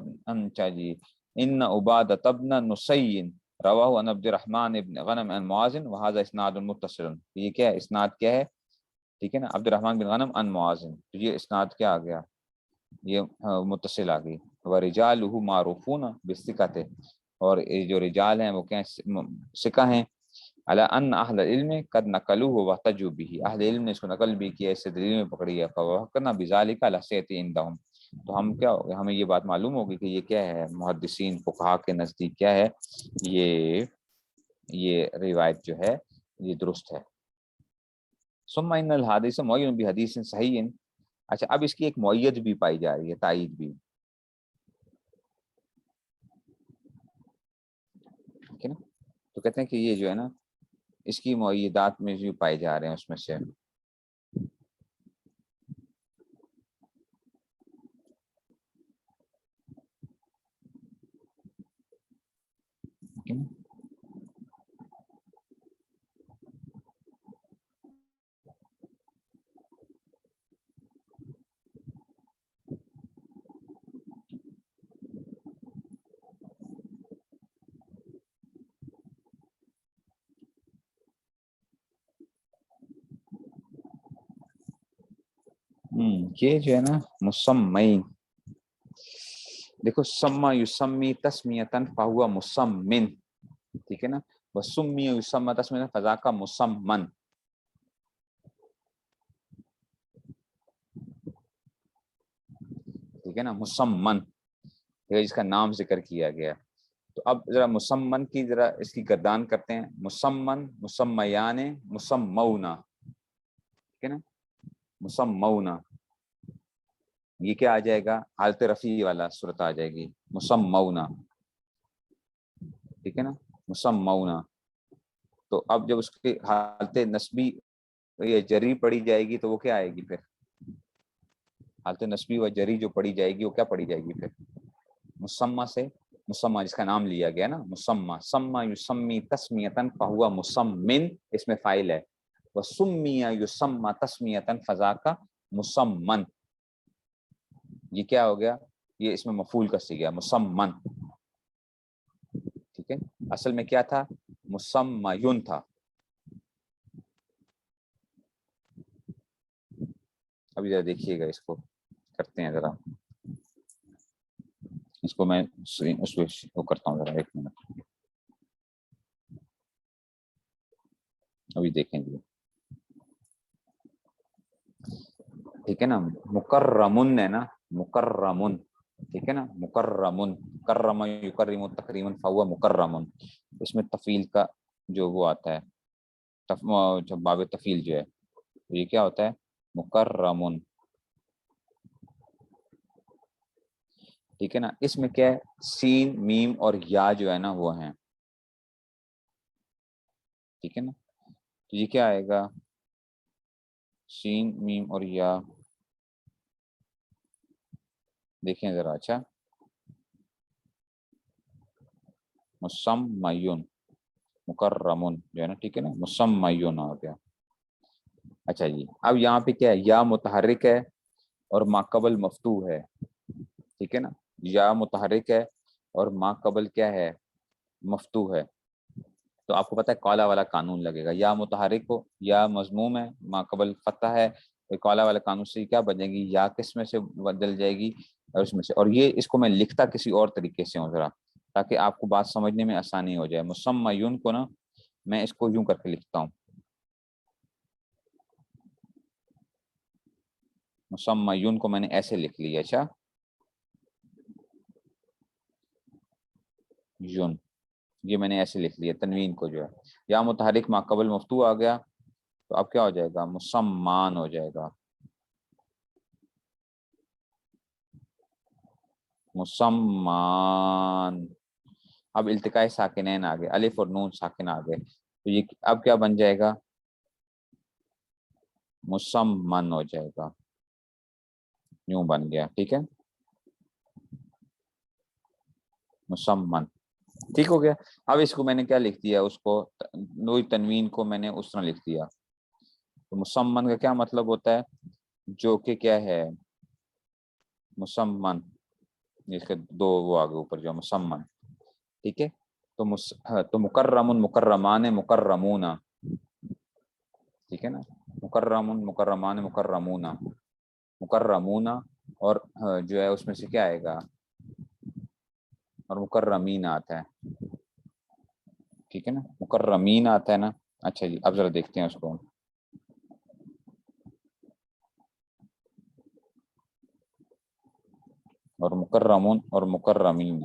ان عبادۃ بن نصی رواہ عن عبد الرحمن بن غنم عن معاذ وهذا اسناد متصل، یہ کیا ہے، اسناد کیا ہے، ٹھیک ہے نا، عبد الرحمن بن غنم عن معاذ، تو یہ اسناد کیا آ گیا، یہ متصل آ گئی، ورجالہ معروفون بالثقۃ، اور یہ جو رجال ہیں وہ کیا ثقہ ہیں، علی ان اہل العلم قد نقلوه واحتجوا به، اہل علم نے اس کو نقل بھی کیا، اس سے دلیل میں پکڑی ہے، فوقنا بذلک علی صحت عندهم، تو ہم کیا ہوگا، ہمیں یہ بات معلوم ہوگی کہ یہ کیا ہے، محدثین فقہا کے نزدیک کیا ہے، یہ روایت جو ہے یہ درست ہے، ثم ان الحدیث معین بحدیث صحیح، اچھا اب اس کی ایک معید بھی پائی جا رہی ہے، تائید بھی، ٹھیک ہے نا، تو کہتے ہیں کہ یہ جو ہے نا اس کی معیدات میں جو پائے جا رہے ہیں اس میں سے، یہ جو ہے نا مسمین، دیکھو سما یسمی تسمیتن فہو مسمن، ٹھیک ہے نا، وسمی یسمی تسمیتن فذاک مسمن، ٹھیک ہے نا، مسمن جس کا نام ذکر کیا گیا۔ تو اب ذرا مسمن کی ذرا اس کی گردان کرتے ہیں، مسمن، مسمیان، مسمونا، ٹھیک ہے نا، مسمونا، یہ کیا آ جائے گا، حالت رفیع والا صورت آ جائے گی، مسمونا، ٹھیک ہے نا، مسمونا۔ تو اب جب اس کی حالت نسبی یا جری پڑی جائے گی تو وہ کیا آئے گی پھر، حالت نسبی و جری جو پڑی جائے گی وہ کیا پڑی جائے گی پھر، مسمہ سے، مسمہ جس کا نام لیا گیا نا، مسمہ، سما یسمی تسمیتن فہو مسمن، اس میں فاعل ہے، وسمی یسمی تسمیتن فذاک مسمن، یہ کیا ہو گیا، یہ اس میں مفعول کا صیغہ مسمن، ٹھیک ہے، اصل میں کیا تھا، مسمیون تھا۔ ابھی ذرا دیکھیے گا، اس کو کرتے ہیں ذرا، اس کو میں اس کو کرتا ہوں ذرا، ایک منٹ، ابھی دیکھیں گے، ٹھیک ہے نا، مکرمن ہے نا، مکرمن، ٹھیک ہے نا، مکرمن، کرم یکرم تکریما فہو مکرمن، اس میں تفعیل کا جو وہ آتا ہے، باب تفعیل جو ہے یہ کیا ہوتا ہے، مکرمن، ٹھیک ہے نا، اس میں کیا ہے، سین، میم اور یا جو ہے نا وہ ہیں، ٹھیک ہے نا، تو یہ کیا آئے گا، سین، میم اور یا، دیکھیں ذرا، اچھا، مسمیون، مکرمن جو ہے نا، ٹھیک ہے نا، مسمیون آ گیا۔ اچھا جی، اب یہاں پہ کیا ہے، یا متحرک ہے اور ما قبل مفتوح ہے، ٹھیک ہے نا، یا متحرک ہے اور ما قبل کیا ہے، مفتوح ہے، تو آپ کو پتہ ہے کالا والا قانون لگے گا، یا متحرک ہو، یا مضموم ہے، ما قبل فتح ہے، تو کالا والا قانون سے کیا بنے گی، یا کس میں سے بدل جائے گی، اور اس میں سے، اور یہ اس کو میں لکھتا کسی اور طریقے سے ہوں ذرا، تاکہ آپ کو بات سمجھنے میں آسانی ہو جائے، مسمیون کو نا میں اس کو یوں کر کے لکھتا ہوں، مسمیون کو میں نے ایسے لکھ لیا، اچھا، یون، یہ میں نے ایسے لکھ لیا، تنوین کو جو ہے، یا متحرک ما قبل مفتوح آ گیا، تو اب کیا ہو جائے گا، مسمان ہو جائے گا، مسمان، اب التقاء ساکنین آ گئے، الف اور نون ساکن آ گئے، تو یہ اب کیا بن جائے گا، مسمن ہو جائے گا، یوں بن گیا، ٹھیک ہے، مسمن، ٹھیک ہو گیا۔ اب اس کو میں نے کیا لکھ دیا، اس کو نوئی تنوین کو میں نے اس طرح لکھ دیا، تو مسمن کا کیا مطلب ہوتا ہے، جو کہ کیا ہے، مسمن، اس کے دو وہ آگے اوپر جو مسمن، ٹھیک ہے، تو مکرم، مکرمان، مکرمون، ٹھیک ہے نا، مکرم، مکرمان، مکرمون، مکرمون، اور جو ہے اس میں سے کیا آئے گا، اور مکرمین آتا ہے، ٹھیک ہے نا، مکرمین آتا ہے نا۔ اچھا جی، اب ذرا دیکھتے ہیں اس کو، اور مکرمون اور مکرمین،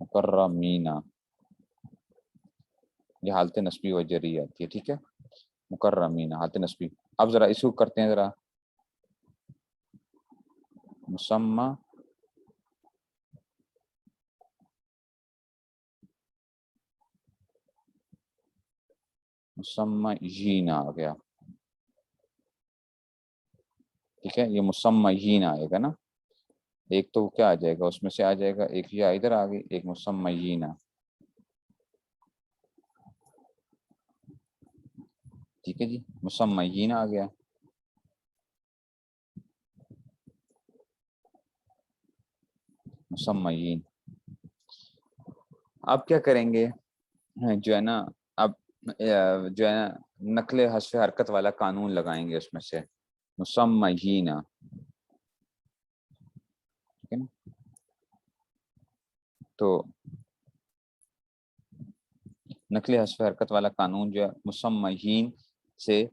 مکرمین، یہ حالت نسبی و جری آتی ہے، ٹھیک ہے، مکرمین حالت نسبی۔ اب ذرا اس کو کرتے ہیں ذرا، مسمى مسمعین آ گیا، ٹھیک ہے، یہ مسمعین آئے گا نا، ایک تو کیا آ جائے گا، اس میں سے آ جائے گا ایک، یہ ادھر آ گئی ایک مسمعین، ٹھیک ہے جی، مسمعین آ گیا، مسمعین۔ اب کیا کریں گے، جو ہے نا، اب جو ہے نا نقل حذف حرکت والا قانون لگائیں گے اس میں سے، مسمعین، ٹھیک ہے نا. تو نقل حذف حرکت والا قانون جو ہے مسمعین سے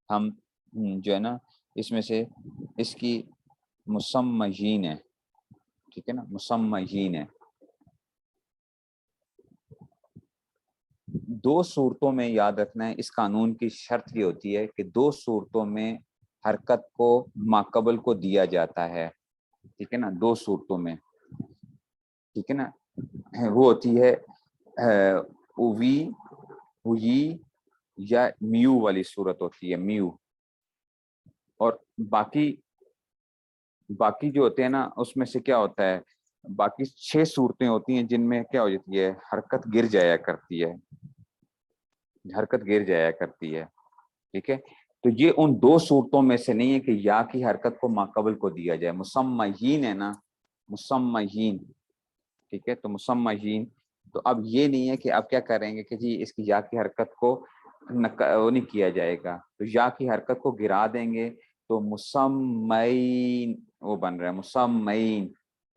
ہم جو ہے نا اس میں سے اس کی مسمعین ہے، ٹھیک ہے نا، مسمعین ہے. دو صورتوں میں یاد رکھنا ہے، اس قانون کی شرط یہ ہوتی ہے کہ دو صورتوں میں حرکت کو ماقبل کو دیا جاتا ہے، ٹھیک ہے نا، دو صورتوں میں، ٹھیک ہے نا. وہ ہوتی ہے اوی، ہوئی یا میو والی صورت ہوتی ہے، میو. اور باقی جو ہوتے ہیں نا اس میں سے کیا ہوتا ہے، باقی 6 صورتیں ہوتی ہیں جن میں کیا ہو جاتی ہے، حرکت گر جایا کرتی ہے، حرکت گر جایا کرتی ہے، ٹھیک ہے. تو یہ ان دو صورتوں میں سے نہیں ہے کہ یا کی حرکت کو ماقبل کو دیا جائے. مسمعین ہے نا، مسمعین، ٹھیک ہے. تو مسمعین، تو اب یہ نہیں ہے کہ اب کیا کریں گے کہ جی اس کی یا کی حرکت کو وہ نہیں کیا جائے گا، تو یا کی حرکت کو گرا دیں گے تو مسمعین وہ بن رہا ہے، مسمعین.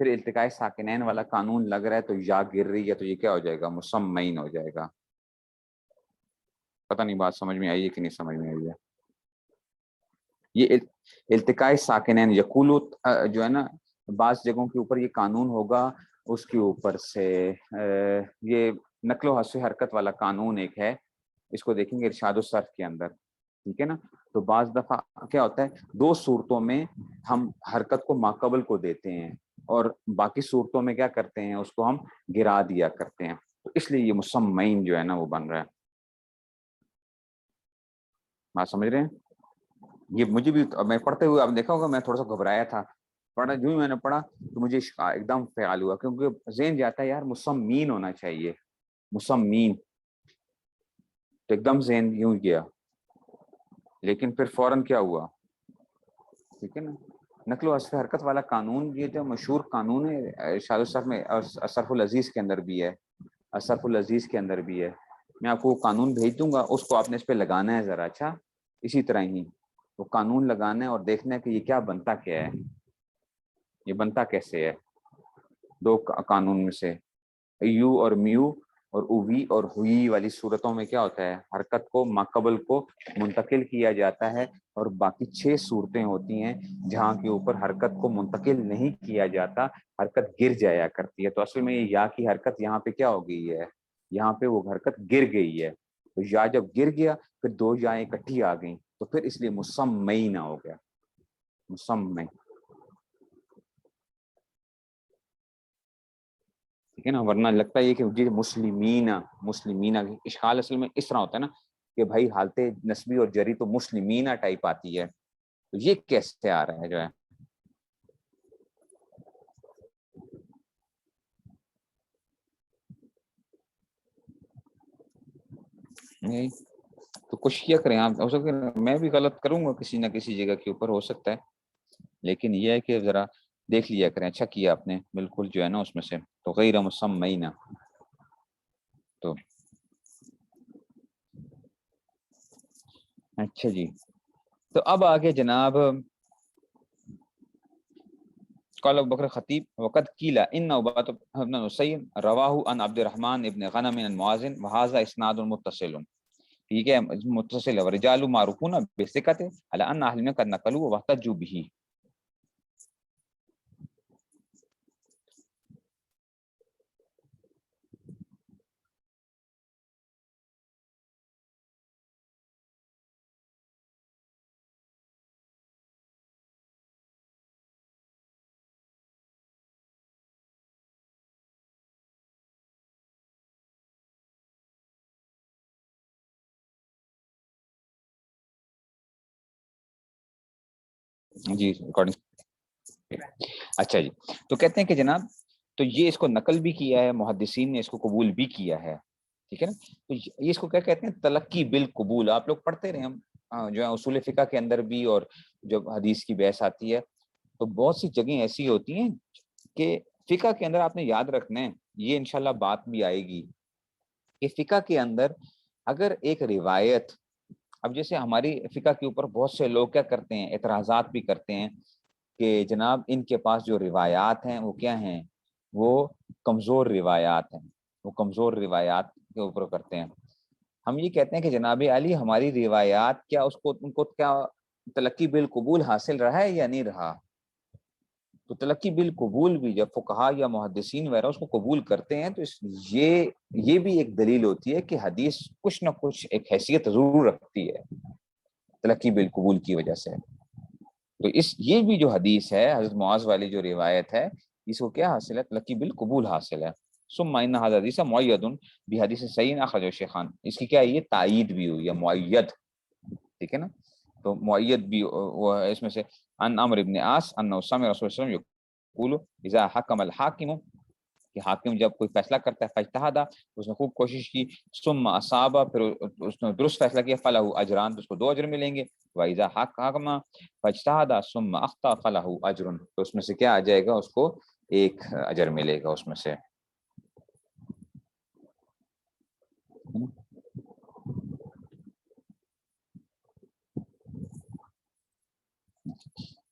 پھر التقاء ساکنین والا قانون لگ رہا ہے تو یا گر رہی ہے تو یہ کیا ہو جائے گا، مسمعین ہو جائے گا. پتہ نہیں بات سمجھ میں آئی ہے کہ نہیں سمجھ میں آئی ہے. یہ التقاء ساکنین یقولو جو ہے نا بعض جگہوں کے اوپر یہ قانون ہوگا، اس کے اوپر سے یہ نقل و حذف حرکت والا قانون ایک ہے، اس کو دیکھیں گے ارشاد الصرف کے اندر، ٹھیک ہے نا. تو بعض دفعہ کیا ہوتا ہے، دو صورتوں میں ہم حرکت کو ماقبل کو دیتے ہیں اور باقی صورتوں میں کیا کرتے ہیں، اس کو ہم گرا دیا کرتے ہیں. تو اس لیے یہ مسمعین جو ہے نا وہ بن رہا ہے. بات سمجھ رہے ہیں؟ یہ مجھے بھی میں پڑھتے ہوئے آپ دیکھا ہوگا میں تھوڑا سا گھبرایا تھا، پڑھا جو ہی میں نے پڑھا تو مجھے ایک دم خیال ہوا، کیونکہ ذہن جاتا ہے یار مسمین ہونا چاہیے، مسمین، تو ایک دم ذہن یوں گیا. لیکن پھر فوراً کیا ہوا، ٹھیک ہے نا. نقل و حذف حرکت والا قانون یہ جو مشہور قانون ہے ارشاد الصرف میں، اور صرف العزیز کے اندر بھی ہے، صرف العزیز کے اندر بھی ہے. میں آپ کو قانون بھیج دوں گا، اس کو آپ نے اس پہ لگانا ہے ذرا. اچھا، اسی طرح ہی وہ قانون لگانا ہے اور دیکھنا ہے کہ یہ کیا بنتا کیا ہے، یہ بنتا کیسے ہے. دو قانون میں سے یو اور میو اور اوی اور ہوئی والی صورتوں میں کیا ہوتا ہے، حرکت کو ماقبل کو منتقل کیا جاتا ہے، اور باقی 6 صورتیں ہوتی ہیں جہاں کے اوپر حرکت کو منتقل نہیں کیا جاتا، حرکت گر جایا کرتی ہے. تو اصل میں یہ یا کی حرکت یہاں پہ کیا ہو گئی ہے، یہاں پہ وہ حرکت گر گئی ہے. تو یا جب گر گیا پھر دو یائیں اکٹھی آ گئیں تو پھر اس لیے مسمعین ہو گیا، مسمعین، ٹھیک ہے نا. ورنہ لگتا ہے کہ جی مسلمین، مسلمین اشکال اصل میں اس طرح ہوتا ہے نا کہ بھائی حالت نسبی اور جری تو مسلمین ٹائپ آتی ہے، تو یہ کیسے آ رہا ہے جو ہے. تو کچھ کیا کریں آپ، ہو سکتا ہے میں بھی غلط کروں گا کسی نہ کسی جگہ کے اوپر، ہو سکتا ہے، لیکن یہ ہے کہ ذرا دیکھ لیا کریں. اچھا کیا آپ نے بالکل جو ہے نا اس میں سے تو غیر مسمعین. تو اچھا جی، تو اب آگے جناب قال ابو بکر خطیب وقد قیل ان عبادۃ بن حسین رواہ عن عبد الرحمن ابن غنم عن معاذ وهذا اسناد متصل. ٹھیک ہے، متصل ہے، رجال معروفون بثقۃ علی ان اهل قد نقلوا واحتجوا به. جی اچھا جی، تو کہتے ہیں کہ جناب تو یہ اس کو نقل بھی کیا ہے، محدثین نے اس کو قبول بھی کیا ہے، ٹھیک ہے نا. تو یہ اس کو کیا کہتے ہیں، تلقی بالقبول. آپ لوگ پڑھتے رہے ہم جو ہے اصول فقہ کے اندر بھی، اور جب حدیث کی بحث آتی ہے تو بہت سی جگہیں ایسی ہوتی ہیں کہ فقہ کے اندر آپ نے یاد رکھنا ہے، یہ انشاءاللہ بات بھی آئے گی کہ فقہ کے اندر اگر ایک روایت، اب جیسے ہماری فقہ کے اوپر بہت سے لوگ کیا کرتے ہیں، اعتراضات بھی کرتے ہیں کہ جناب ان کے پاس جو روایات ہیں وہ کیا ہیں، وہ کمزور روایات ہیں، وہ کمزور روایات کے اوپر کرتے ہیں۔ ہم یہ کہتے ہیں کہ جناب علی ہماری روایات کیا ان کو کیا تلقی بالقبول حاصل رہا ہے یا نہیں رہا؟ تو تلقی بالقبول بھی جب فقہا یا محدثین وغیرہ اس کو قبول کرتے ہیں تو یہ بھی ایک دلیل ہوتی ہے کہ حدیث کچھ نہ کچھ ایک حیثیت ضرور رکھتی ہے تلقی بالقبول کی وجہ سے۔ تو یہ بھی جو حدیث ہے حضرت معاذ والی جو روایت ہے، اس کو کیا حاصل ہے، تلقی بالقبول حاصل ہے۔ ثم ان هذا حدیث معید بحدیث صحیح اخرجہ شیخان، اس کی کیا ہے، یہ تائید بھی ہوئی ہے، معید، ٹھیک ہے نا۔ تو معید بھی وہ ہے اس میں سے، ان عمرو بن عاص انه سمع رسول اللہ صلی اللہ علیہ وسلم یقول اذا حکم الحاکم، کہ حاکم جب کوئی فیصلہ کرتا ہے، فاجتہد، اس نے خوب کوشش کی، ثم اصاب، پھر اس نے درست فیصلہ کیا، فلہ اجران، تو اس کو 2 اجر ملیں گے، واذا حکم فاجتہد ثم اخطا فلہ اجر، تو اس میں سے کیا آ جائے گا، اس کو 1 اجر ملے گا اس میں سے۔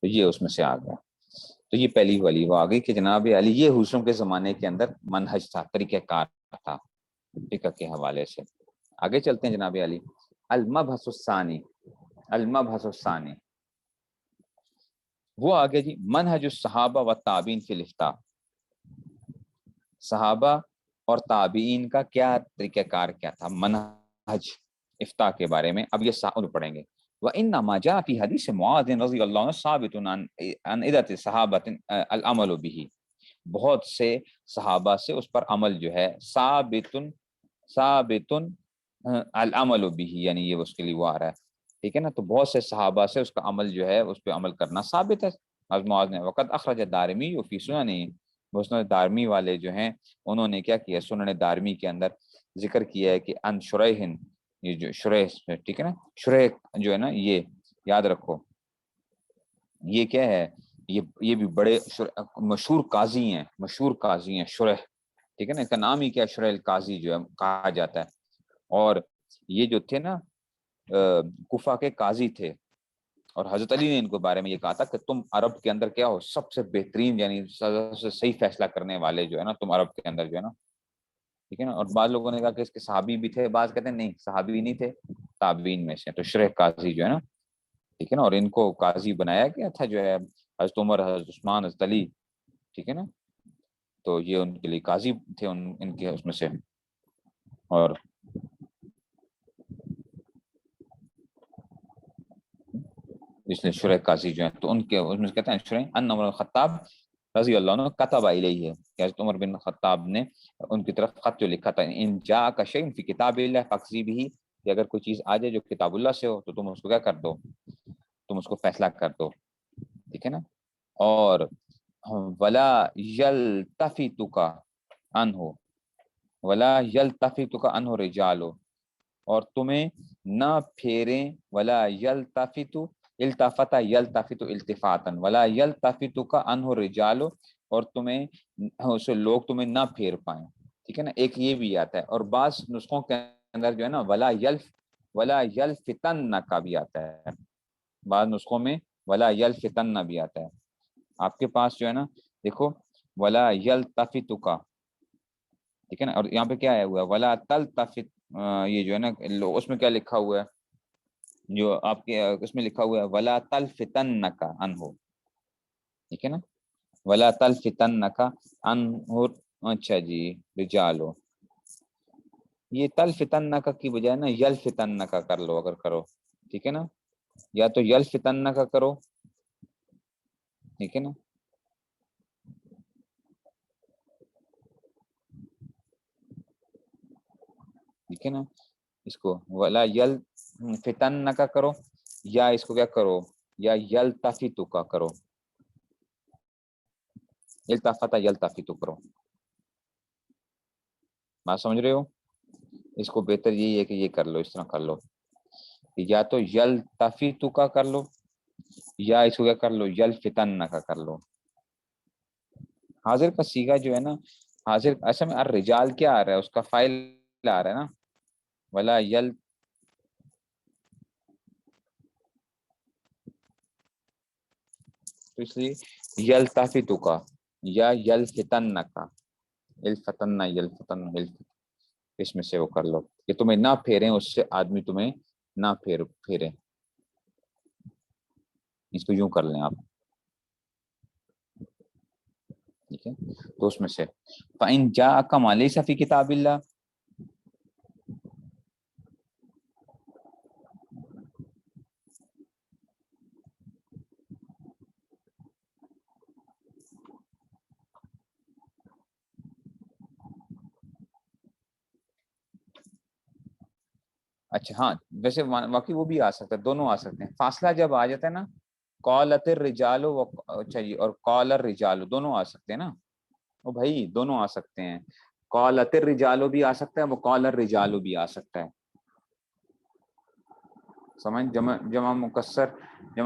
تو یہ اس میں سے آ گیا۔ تو یہ پہلی والی وہ آ گئی کہ جناب علی یہ حسن کے زمانے کے اندر منہج تھا، طریقہ کار تھا فقہ کے حوالے سے۔ آگے چلتے ہیں جناب علی، المبحث الثانی، المبحث الثانی وہ آگے جی، منہج الصحابہ و تابعین فی الافتاء، صحابہ اور تابعین کا کیا طریقہ کار کیا تھا، منہج افتاء کے بارے میں۔ اب یہ سائل پڑھیں گے، وَإِنَّمَا جَاءَ فِي حدیث معاذ رضی اللہ عنہ ثابت عن عدۃ الصحابہ العمل به، بہت سے صحابہ سے اس پر عمل جو ہے، ثابت العمل به، یعنی یہ اس کے لیے وہ آ رہا ہے، ٹھیک ہے نا۔ تو بہت سے صحابہ سے اس کا عمل جو ہے، اس پہ عمل کرنا ثابت ہے۔ معاذ نے وقت اخرج دارمی فی سنن، مسند دارمی والے جو ہیں انہوں نے کیا کیا، سنن دارمی کے اندر ذکر کیا ہے کہ ان شریح، یہ جو شریح، ٹھیک ہے نا، شریح جو ہے نا، یہ یاد رکھو، یہ کیا ہے، یہ بھی بڑے مشہور قاضی ہیں، مشہور قاضی ہیں شریح، ٹھیک ہے نا، اس کا نام ہی کیا، شریح القاضی جو ہے کہا جاتا ہے۔ اور یہ جو تھے نا کوفہ کے قاضی تھے، اور حضرت علی نے ان کے بارے میں یہ کہا تھا کہ تم عرب کے اندر کیا ہو، سب سے بہترین، یعنی سب سے صحیح فیصلہ کرنے والے جو ہے نا، تم عرب کے اندر جو ہے نا، ٹھیک ہے نا۔ اور بعض لوگوں نے کہا کہ اس کے صحابی بھی تھے، بعض کہتے ہیں نہیں صحابی نہیں تھے، تابعین میں سے، تو شریح قاضی جو ہے نا، ٹھیک ہے نا، اور ان کو قاضی بنایا گیا تھا جو ہے حضرت عمر، حضرت عثمان، حضرت علی، ٹھیک ہے نا، تو یہ ان کے لیے قاضی تھے ان کے اس میں سے۔ اور اس لیے شریح قاضی جو ہیں، تو ان کے اس میں کہتے ہیں شریح ان عمر الخطاب رضی اللہ عنہ کتب الیہ، کہ حضرت عمر بن خطاب نے ان کی طرف خط جو لکھا تھا، ان جاءک شیء فی کتاب اللہ فاقضی بہ، کہ اگر کوئی چیز آ جائے جو کتاب اللہ سے ہو تو تم اس کو کیا کر دو، تم اس کو فیصلہ کر دو، ٹھیک ہے نا۔ اور ولا یلتفتک عنہ، ولا یلتفتک عنہ رجال، اور تمہیں نہ پھیریں، ولا یلتفت، التفت یلتفت التفاتا، ولا یلتفتک عنہ رجال، اور تمہیں اسے لوگ تمہیں نہ پھیر پائیں، ٹھیک ہے نا، ایک یہ بھی آتا ہے۔ اور بعض نسخوں کے اندر جو ہے نا ولا یلفتن کا بھی آتا ہے، بعض نسخوں میں ولا یلفتن بھی آتا ہے۔ آپ کے پاس جو ہے نا دیکھو ولا یلتفتک، ٹھیک ہے نا، اور یہاں پہ کیا ہے ہوا ولا تلتفت، یہ جو ہے نا اس میں کیا لکھا ہوا ہے، جو آپ کے اس میں لکھا ہوا ہے ولا تلفتنک عنہ، ٹھیک ہے نا، ولا تلفتنک عنہ، اچھا جی، رجالو، یہ تلفتنک کی بجائے نا یلفتنک کر لو اگر کرو، ٹھیک ہے نا، یا تو یلفتنک کرو، ٹھیک ہے نا، ٹھیک ہے نا، اس کو ولا یلفتنک کرو، یا اس کو کیا کرو، یا یلتفتک کا کرو، التفت یلتفت کرو، بات سمجھ رہے ہو؟ اس کو بہتر یہی ہے کہ یہ کر لو، اس طرح کر لو، یا تو یلتفتک کا کر لو، یا اس کو کیا کر لو، یلفتن کا کر لو۔ حاضر کا صیغہ جو ہے نا، حاضر ایسا میں الرجال کیا آ رہا ہے، اس کا فاعل آ رہا ہے نا، ولا یل تو اس لیے یلتفتو کا یا یلفتن کا، الفتن یلفتن اس میں سے وہ کر لو کہ تمہیں نہ پھیریں، اس سے آدمی تمہیں نہ پھیریں، اس کو یوں کر لیں آپ، ٹھیک ہے؟ تو اس میں سے فَإِن جَاءَكَ مَا لَيْسَ فِي كِتَابِ اللَّهِ، اچھا ہاں ویسے واقعی وہ بھی آ سکتا ہے، دونوں آ سکتے ہیں، فاصلہ جب آ جاتا ہے نا، قالت الرجال اچھا جی، اور قال الرجال دونوں آ سکتے ہیں نا، وہ بھائی دونوں آ سکتے ہیں، قالت الرجال بھی آ سکتا ہے، وہ قال الرجال بھی آ سکتا ہے، سمجھ؟ جمع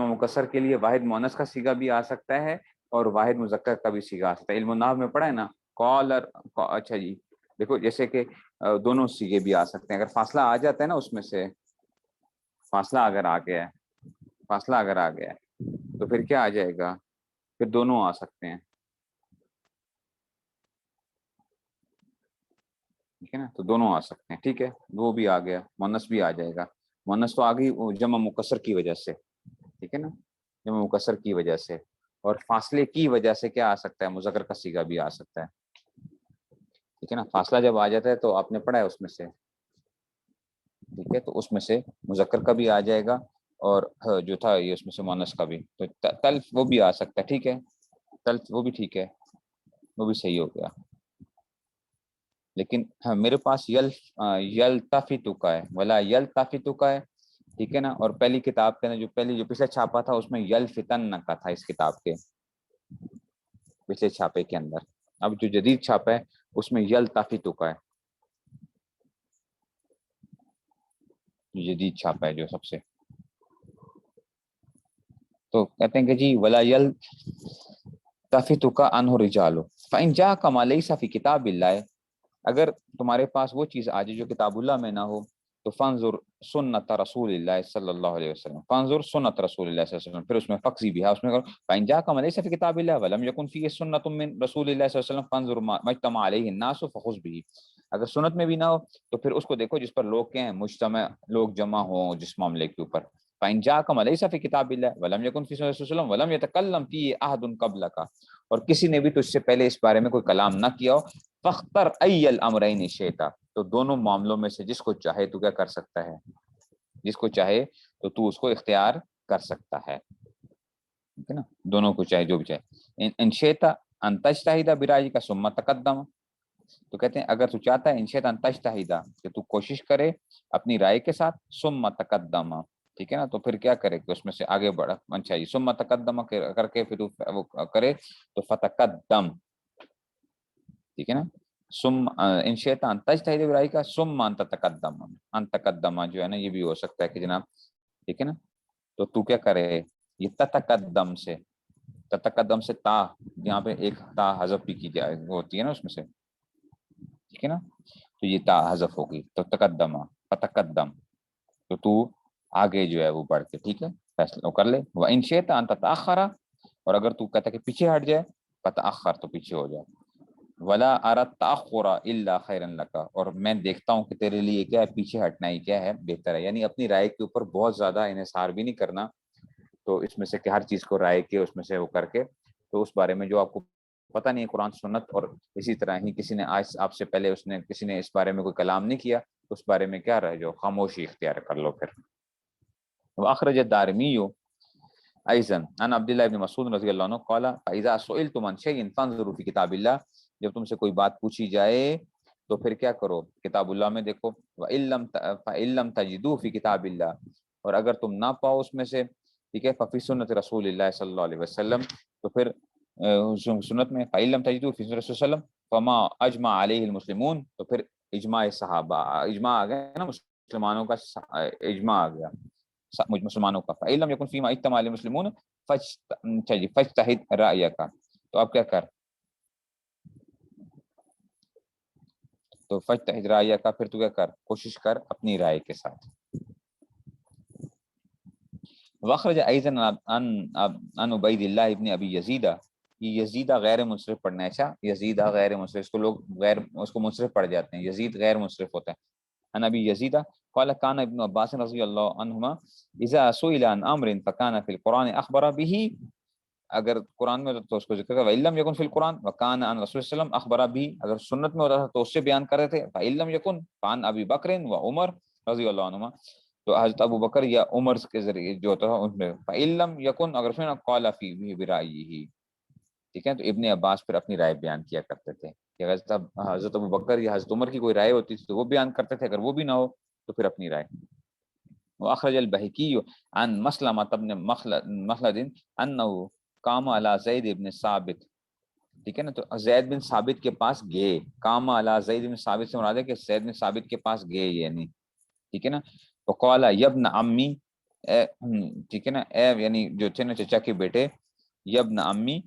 مکسر کے لیے واحد مؤنث کا صیغہ بھی آ سکتا ہے اور واحد مذکر کا بھی صیغہ آ سکتا ہے، علم النحو میں پڑھا ہے نا، قال اچھا جی دیکھو جیسے کہ دونوں صیغے بھی آ سکتے ہیں، اگر فاصلہ آ جاتا ہے نا اس میں سے، فاصلہ اگر آ گیا ہے، فاصلہ اگر آ گیا ہے تو پھر کیا آ جائے گا، پھر دونوں آ سکتے ہیں، ٹھیک ہے نا، تو دونوں آ سکتے ہیں، ٹھیک ہے، وہ بھی آ گیا، مؤنث بھی آ جائے گا، مؤنث تو آ گئی جمع مکسر کی وجہ سے، ٹھیک ہے نا، جمع مکسر کی وجہ سے، اور فاصلے کی وجہ سے کیا آ سکتا ہے، مذکر کا صیغہ بھی آ سکتا ہے، ٹھیک ہے نا، فاصلہ جب آ جاتا ہے تو آپ نے پڑھا ہے اس میں سے، ٹھیک ہے، تو اس میں سے مذکر کا بھی آ جائے گا اور جو تھا یہ اس میں سے مؤنث کا بھی، تو تلف وہ بھی آ سکتا ہے، ٹھیک ہے، تلف وہ بھی ٹھیک ہے، وہ بھی صحیح ہو گیا، لیکن ہاں میرے پاس یلتفتو کا ہے، ولا یلتفتو کا ہے، ٹھیک ہے نا، اور پہلی کتاب کے جو پچھلا چھاپا تھا اس میں یلفتن کا تھا، اس کتاب کے پچھلے چھاپے کے اندر، اب جو جدید چھاپا ہے اس میں یلتفتو کا ہے، جدید چھاپا ہے جو سب سے، تو کہتے ہیں کہ جی ولا یلتفتو کا عنہ رجال فإن جاءك ما ليس في كتاب الله، اگر تمہارے پاس وہ چیز آ جائے جو کتاب اللہ میں نہ ہو، تو فانظر سنت رسول اللہ صلی اللہ علیہ وسلم، فانظر سنت رسول اللہ صلی اللہ علیہ وسلم، پھر اس میں فقزی بھی ہے، اس میں فإن جاءك ما ليس في كتاب الله ولم يكن فيه سنة من رسول الله صلی اللہ علیہ وسلم فانظر ما اجتمع عليه الناس فخذ به، اگر سنت میں بھی نہ ہو تو پھر اس کو دیکھو جس پر لوگ کہیں مجتمع، لوگ جمع ہوں جس معاملے کے اوپر، فإن جاءك ما ليس في كتاب الله ولم يكن في سنة رسول الله صلی اللہ علیہ وسلم ولم يتكلم فيه أحد قبلك، اور کسی نے بھی تجھ سے پہلے اس بارے میں کوئی کلام نہ کیا ہو، فاختر ای الامرین شئتا، تو دونوں معاملوں میں سے جس کو چاہے تو کیا کر سکتا ہے، جس کو چاہے تو اس کو اختیار کر سکتا ہے، ٹھیک ہے نا، دونوں کو چاہے جو بھی چاہے، ان شئتا ان تجتہد برأیک ثم تقدم، تو کہتے ہیں اگر تو چاہتا ہے ان شئتا ان تجتہد کہ تو کوشش کرے اپنی رائے کے ساتھ، ثم تقدم، ٹھیک ہے نا، تو پھر کیا کرے کہ اس میں سے آگے بڑھا، اچھا جی ثم تقدم کر کے پھر وہ کرے تو فتقدم، ٹھیک ہے نا، ثم ان شئت ان تجتہد برأیک ثم ان تتقدم، ان تقدم جو ہے نا یہ بھی ہو سکتا ہے کہ جناب، ٹھیک ہے نا، تو تو کیا کرے، یہ تتقدم سے، تتقدم سے تا، یہاں پہ ایک تا حذف بھی کی جائے ہوتی ہے نا اس میں سے، ٹھیک ہے نا، تو یہ تا حذف ہوگی تو تقدم، فتقدم، تو تو آگے جو ہے وہ بڑھ کے، ٹھیک ہے، فیصلہ کر لے، وَإِن شئت أن تتأخر، اور اگر تو کہتا ہے کہ پیچھے ہٹ جائے، فتأخر تو پیچھے ہو جائے، ولا ارى التأخر الا خيرا لك، اور میں دیکھتا ہوں کہ تیرے لیے کیا ہے، پیچھے ہٹنا ہی کیا ہے بہتر ہے، یعنی اپنی رائے کے اوپر بہت زیادہ انحصار بھی نہیں کرنا، تو اس میں سے کہ ہر چیز کو رائے کے اس میں سے وہ کر کے، تو اس بارے میں جو آپ کو پتہ نہیں ہے قرآن سنت، اور اسی طرح ہی کسی نے آج آپ سے پہلے کسی نے اس بارے میں کوئی کلام نہیں کیا، تو اس بارے میں کیا رہے، جو خاموشی اختیار کر لو پھر۔ واخرج الدارمی ایضا عن عبد الله بن مسعود رضی اللہ عنہ قال فاذا سئلتم عن شيء فانظروا في كتاب الله، جب تم سے کوئی بات پوچھی جائے تو پھر کیا کرو، کتاب اللہ میں دیکھو، فإن لم تجدوا في كتاب الله، اور اگر تم نہ پاؤ اس میں سے، ٹھیک ہے، ففي سنت رسول اللہ صلی اللہ علیہ وسلم، تو پھر سنت میں فإن لم تجدوا في سنت رسول اللہ صلی اللہ علیہ وسلم فما اجمع علیہ المسلمون، تو پھر اجماع صحابہ، اجماع آ گیا نا، مسلمانوں کا اجماع آ گیا مسلمانوں کا، فإن لم يكن فيما اجتمع المسلمون فاجتهد رأيك، تو اب کیا کر، تو فجتہد رائے کا پھر تو کیا کر، کوشش کر اپنی رائے کے ساتھ. وخرج ایضا عن عبید اللہ ابن ابی یزیدہ، یہ یزیدہ غیر منصرف پڑھنا ہے. اچھا یزیدہ غیر منصرف، اس کو لوگ غیر اس کو منصرف پڑھ جاتے ہیں، یزید غیر منصرف ہوتا ہے. عن ابی یزیدہ قال کان ابن عباس رضی اللہ عنہما اذا سئل عن امر فكان في القرآن اخبر به، اگر قرآن میں تو اس کو ذکر کرا، وَإِلَّمْ يَكُنْ فِي القرآن وَكَانَ عَنْ رسول صلی اللہ علیہ وسلم اخبر به، اگر سنت میں ہوتا تھا تو اس سے بیان کر رہے تھے. فَإِلَّمْ يَكُنْ فَعَنْ ابی بکر وعمر رضی اللہ عنہما، تو حضرت ابو بکر یا عمر کے ذریعے جو ہوتا تھا ان میں. فَإِلَّمْ يَكُنْ اگر اس میں قال فی برائیہ، ٹھیک ہے. تو ابن عباس پھر اپنی رائے بیان کیا کرتے تھے کہ حضرت ابو بکر یا حضرت عمر کی کوئی رائے ہوتی تھی تو وہ بیان کرتے تھے، اگر وہ بھی نہ ہو تو پھر اپنی رائے. واخرج البہقی عن مسلمہ بن مخلد انه قام علی زید بن ثابت، ٹھیک ہے نا. تو زید بن ثابت کے پاس گئے، قام علی زید بن ثابت سے مراد ہے کہ زید بن ثابت کے پاس گئے یعنی، ٹھیک ہے نا. وقال یبن عمی، ٹھیک ہے نا، اے یعنی جو تھے نا چچا کے بیٹے، یبن عمی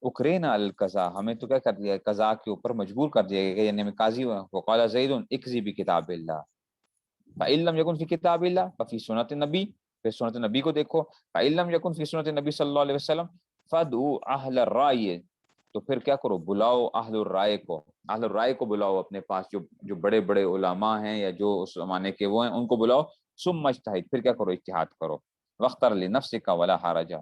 اکرینا القضاء، ہمیں تو کیا کر دیا قضاء کے اوپر مجبور کر دیا گیا یعنی ہمیں قاضی ہوا. وقال زید اکذی بکتاب اللہ فَإِن لَمْ يَكُنْ فِي کتاب اللہ ففی سنت نبی، پھر سنت نبی کو دیکھو. فَإِن لَمْ يَكُنْ فِي سنت نبی صلی اللہ علیہ وسلم فَادْعُوا اہل الرائے، تو پھر کیا کرو بلاؤ اہل الرائے کو، اہل الرائے کو بلاؤ اپنے پاس، جو بڑے بڑے علماء ہیں یا جو اس زمانے کے وہ ہیں ان کو بلاؤ. ثم اجتہد، پھر کیا کرو اجتہاد کرو. واختر لنفسک ولا حرج،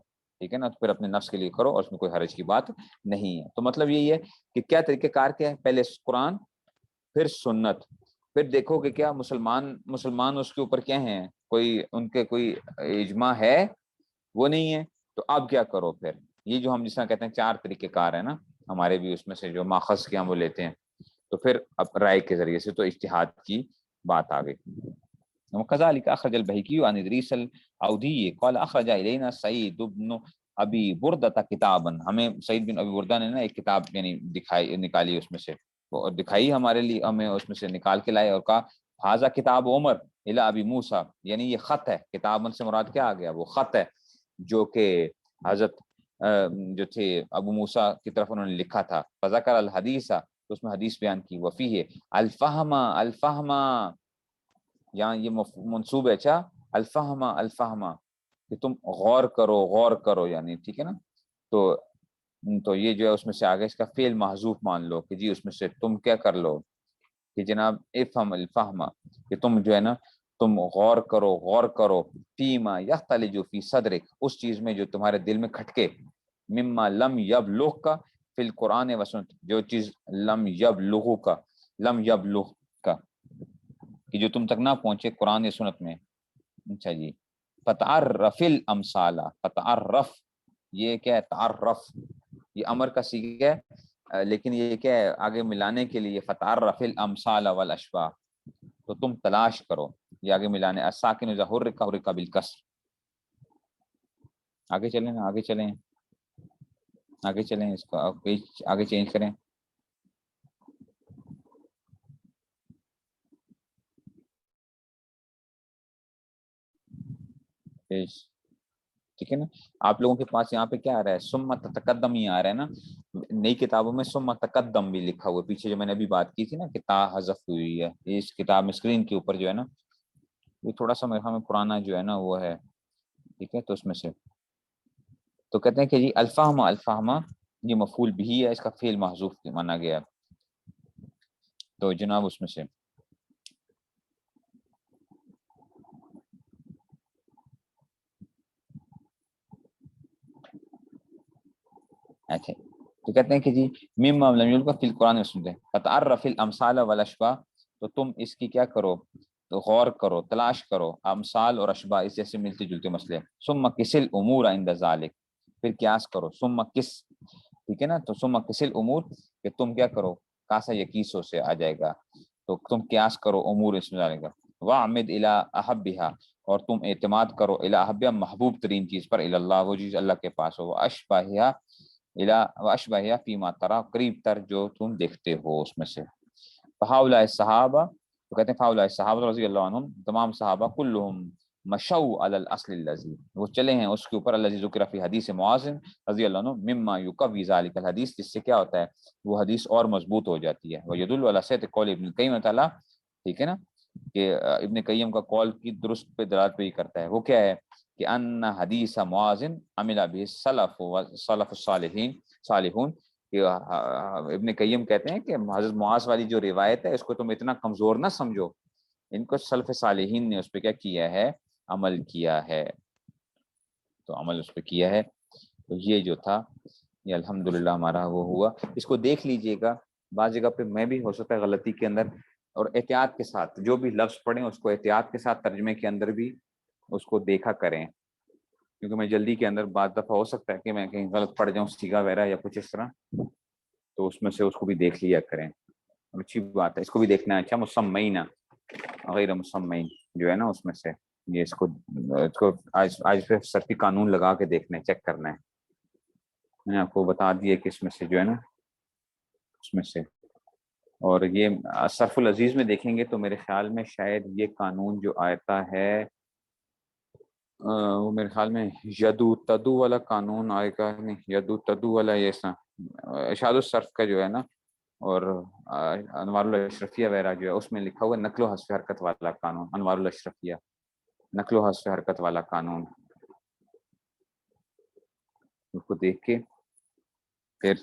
ٹھیک ہے نا. تو پھر اپنے نفس کے لیے کرو اور اس میں کوئی حرج کی بات نہیں ہے. تو مطلب یہی ہے کہ کیا طریقہ کار کیا ہے، پہلے قرآن پھر سنت، پھر دیکھو کہ کیا مسلمان اس کے اوپر کیا ہیں، کوئی ان کے کوئی اجماع ہے وہ نہیں ہے. تو اب کیا کرو پھر، یہ جو ہم جس طرح کہتے ہیں 4 طریقہ کار ہیں نا ہمارے بھی، اس میں سے جو ماخذ کے ہم وہ لیتے ہیں، تو پھر اب رائے کے ذریعے سے تو اجتہاد کی بات آ گئی. وكذلك اخرج البهقي عن ادریس العودی قال اخرج الينا سعید بن ابی بردہ کتابا، ہمیں سعید بن ابی بردہ نے نا ایک کتاب یعنی نکالی اس میں سے، اور دکھائی ہمارے لیے، ہمیں اس میں سے نکال کے لائے اور کہا حاذا کتاب عمر الی ابی موسیٰ، یعنی یہ خط ہے. کتاب سے مراد کیا آ گیا، وہ خط ہے جو کہ حضرت جو تھے ابو موسیٰ کی طرف انہوں نے لکھا تھا. فذکر الحدیث، تو اس میں حدیث بیان کی. وفیہ الفہمہ یہاں یہ منصوب ہے. اچھا الفہمہ کہ تم غور کرو یعنی، ٹھیک ہے نا. تو یہ جو ہے اس میں سے آگے اس کا فعل محذوف مان لو کہ جی اس میں سے تم کیا کر لو کہ جناب افہم الفہمہ، کہ تم جو ہے نا تم غور کرو فیما یختلج فی صدرک، اس چیز میں جو تمہارے دل میں کھٹکے، مما لم یبلغ کا فی القرآن و سنت، جو چیز لم یبلغ کا کہ جو تم تک نہ پہنچے قرآن یا سنت میں. اچھا جی. فتعرف الامثال، فتعرف یہ کیا ہے، تعرف یہ امر کا صیغہ ہے لیکن یہ کیا ہے آگے ملانے کے لیے. فتعرف الامثال والاشباہ، تو تم تلاش کرو، یہ آگے ملانے. الساکن اذا حرک حرک بالکسر. آگے چلیں نا، آگے چلیں اس کو آگے چینج کریں. ٹھیک ہے نا. آپ لوگوں کے پاس یہاں پہ کیا آ رہا ہے، ثم تقدم ہی آ رہا ہے نا. نئی کتابوں میں ثم تقدم بھی لکھا ہوا ہے پیچھے، جو میں نے ابھی بات کی تھی نا کہ تا حذف ہوئی ہے اس کتاب میں اسکرین کے اوپر جو ہے نا، یہ تھوڑا سا میرے خیال میں پرانا جو ہے نا وہ ہے، ٹھیک ہے. تو اس میں سے تو کہتے ہیں کہ جی الفہمہ یہ مفعول بھی ہے، اس کا فعل محذوف مانا گیا. تو جناب اس میں سے اچھا، تو کہتے ہیں کہ جی مما لم یلقى فی القرآن و سنت فتعرف الامثال والاشباہ، تو تم اس کی کیا کرو، تو غور کرو، تلاش کرو امثال اور اشباہ اس جیسے ملتے جلتے مسئلے. ثم قس الامور عند ذلك، پھر قیاس کرو. ثم قس، ٹھیک ہے نا. تو ثم قس الامور کہ تم کیا کرو، کاسا یقیسو سے آ جائے گا، تو تم قیاس کرو امور اس میں ڈالے گا. واعمد الی احبها، اور تم اعتماد کرو الی احبها محبوب ترین چیز پر، الی اللہ وہ چیز اللہ کے پاس ہو. اشبہ فیما ترا قریب تر جو تم دیکھتے ہو اس میں سے. فہؤلاء الصحابہ، تو کہتے ہیں فہؤلاء الصحابہ رضی اللہ عنہم، تمام صحابہ کلہم مشوا علی الاصل الذی، وہ چلے ہیں اس کے اوپر الذی ذکر فی حدیث معاذ رضی اللہ عنہ مما یقوی ذلک الحدیث، جس سے کیا ہوتا ہے وہ حدیث اور مضبوط ہو جاتی ہے. ویدل علی صحت قول ابن القیم تعالی، ٹھیک ہے نا، کہ ابن قیم کا قول کی درست پہ دلالت پہ ہی کرتا ہے. وہ کیا ہے کہ ان حدیث معاذ عمل به السلف والسلف الصالحین صالحون، کہ ابن قیم کہتے ہیں کہ حضرت معاذ والی جو روایت ہے اس کو تم اتنا کمزور نہ سمجھو، ان کو سلف صالحین نے اس پہ کیا کیا ہے، عمل کیا ہے. تو عمل اس پہ کیا ہے. تو یہ جو تھا یہ الحمدللہ ہمارا وہ ہوا. اس کو دیکھ لیجئے گا، بعض جگہ پہ میں بھی ہو سکتا ہے غلطی کے اندر، اور احتیاط کے ساتھ جو بھی لفظ پڑھیں اس کو احتیاط کے ساتھ ترجمے کے اندر بھی اس کو دیکھا کریں، کیونکہ میں جلدی کے اندر بعض دفعہ ہو سکتا ہے کہ میں کہیں غلط پڑھ جاؤں سیگا وغیرہ یا کچھ اس طرح، تو اس میں سے اس کو بھی دیکھ لیا کریں. اچھی بات ہے، اس کو بھی دیکھنا ہے. اچھا مسمعین غیر مسمعین جو ہے نا اس میں سے یہ اس کو آج پہ سرفی قانون لگا کے دیکھنا ہے، چیک کرنا ہے. میں نے آپ کو بتا دیا کہ اس میں سے جو ہے نا اس میں سے، اور یہ صرف العزیز میں دیکھیں گے تو میرے خیال میں شاید یہ قانون جو آتا ہے وہ میرے خیال میں یدو تدو والا قانون آئے گا، نہیں یدو تدو والا یہ اشاد الصرف کا جو ہے نا، اور انوار الاشرفیہ وغیرہ جو ہے اس میں لکھا ہوا نقل و حذف حرکت والا قانون. انوار الاشرفیہ نقل و حذف حرکت والا قانون، اس کو دیکھ کے پھر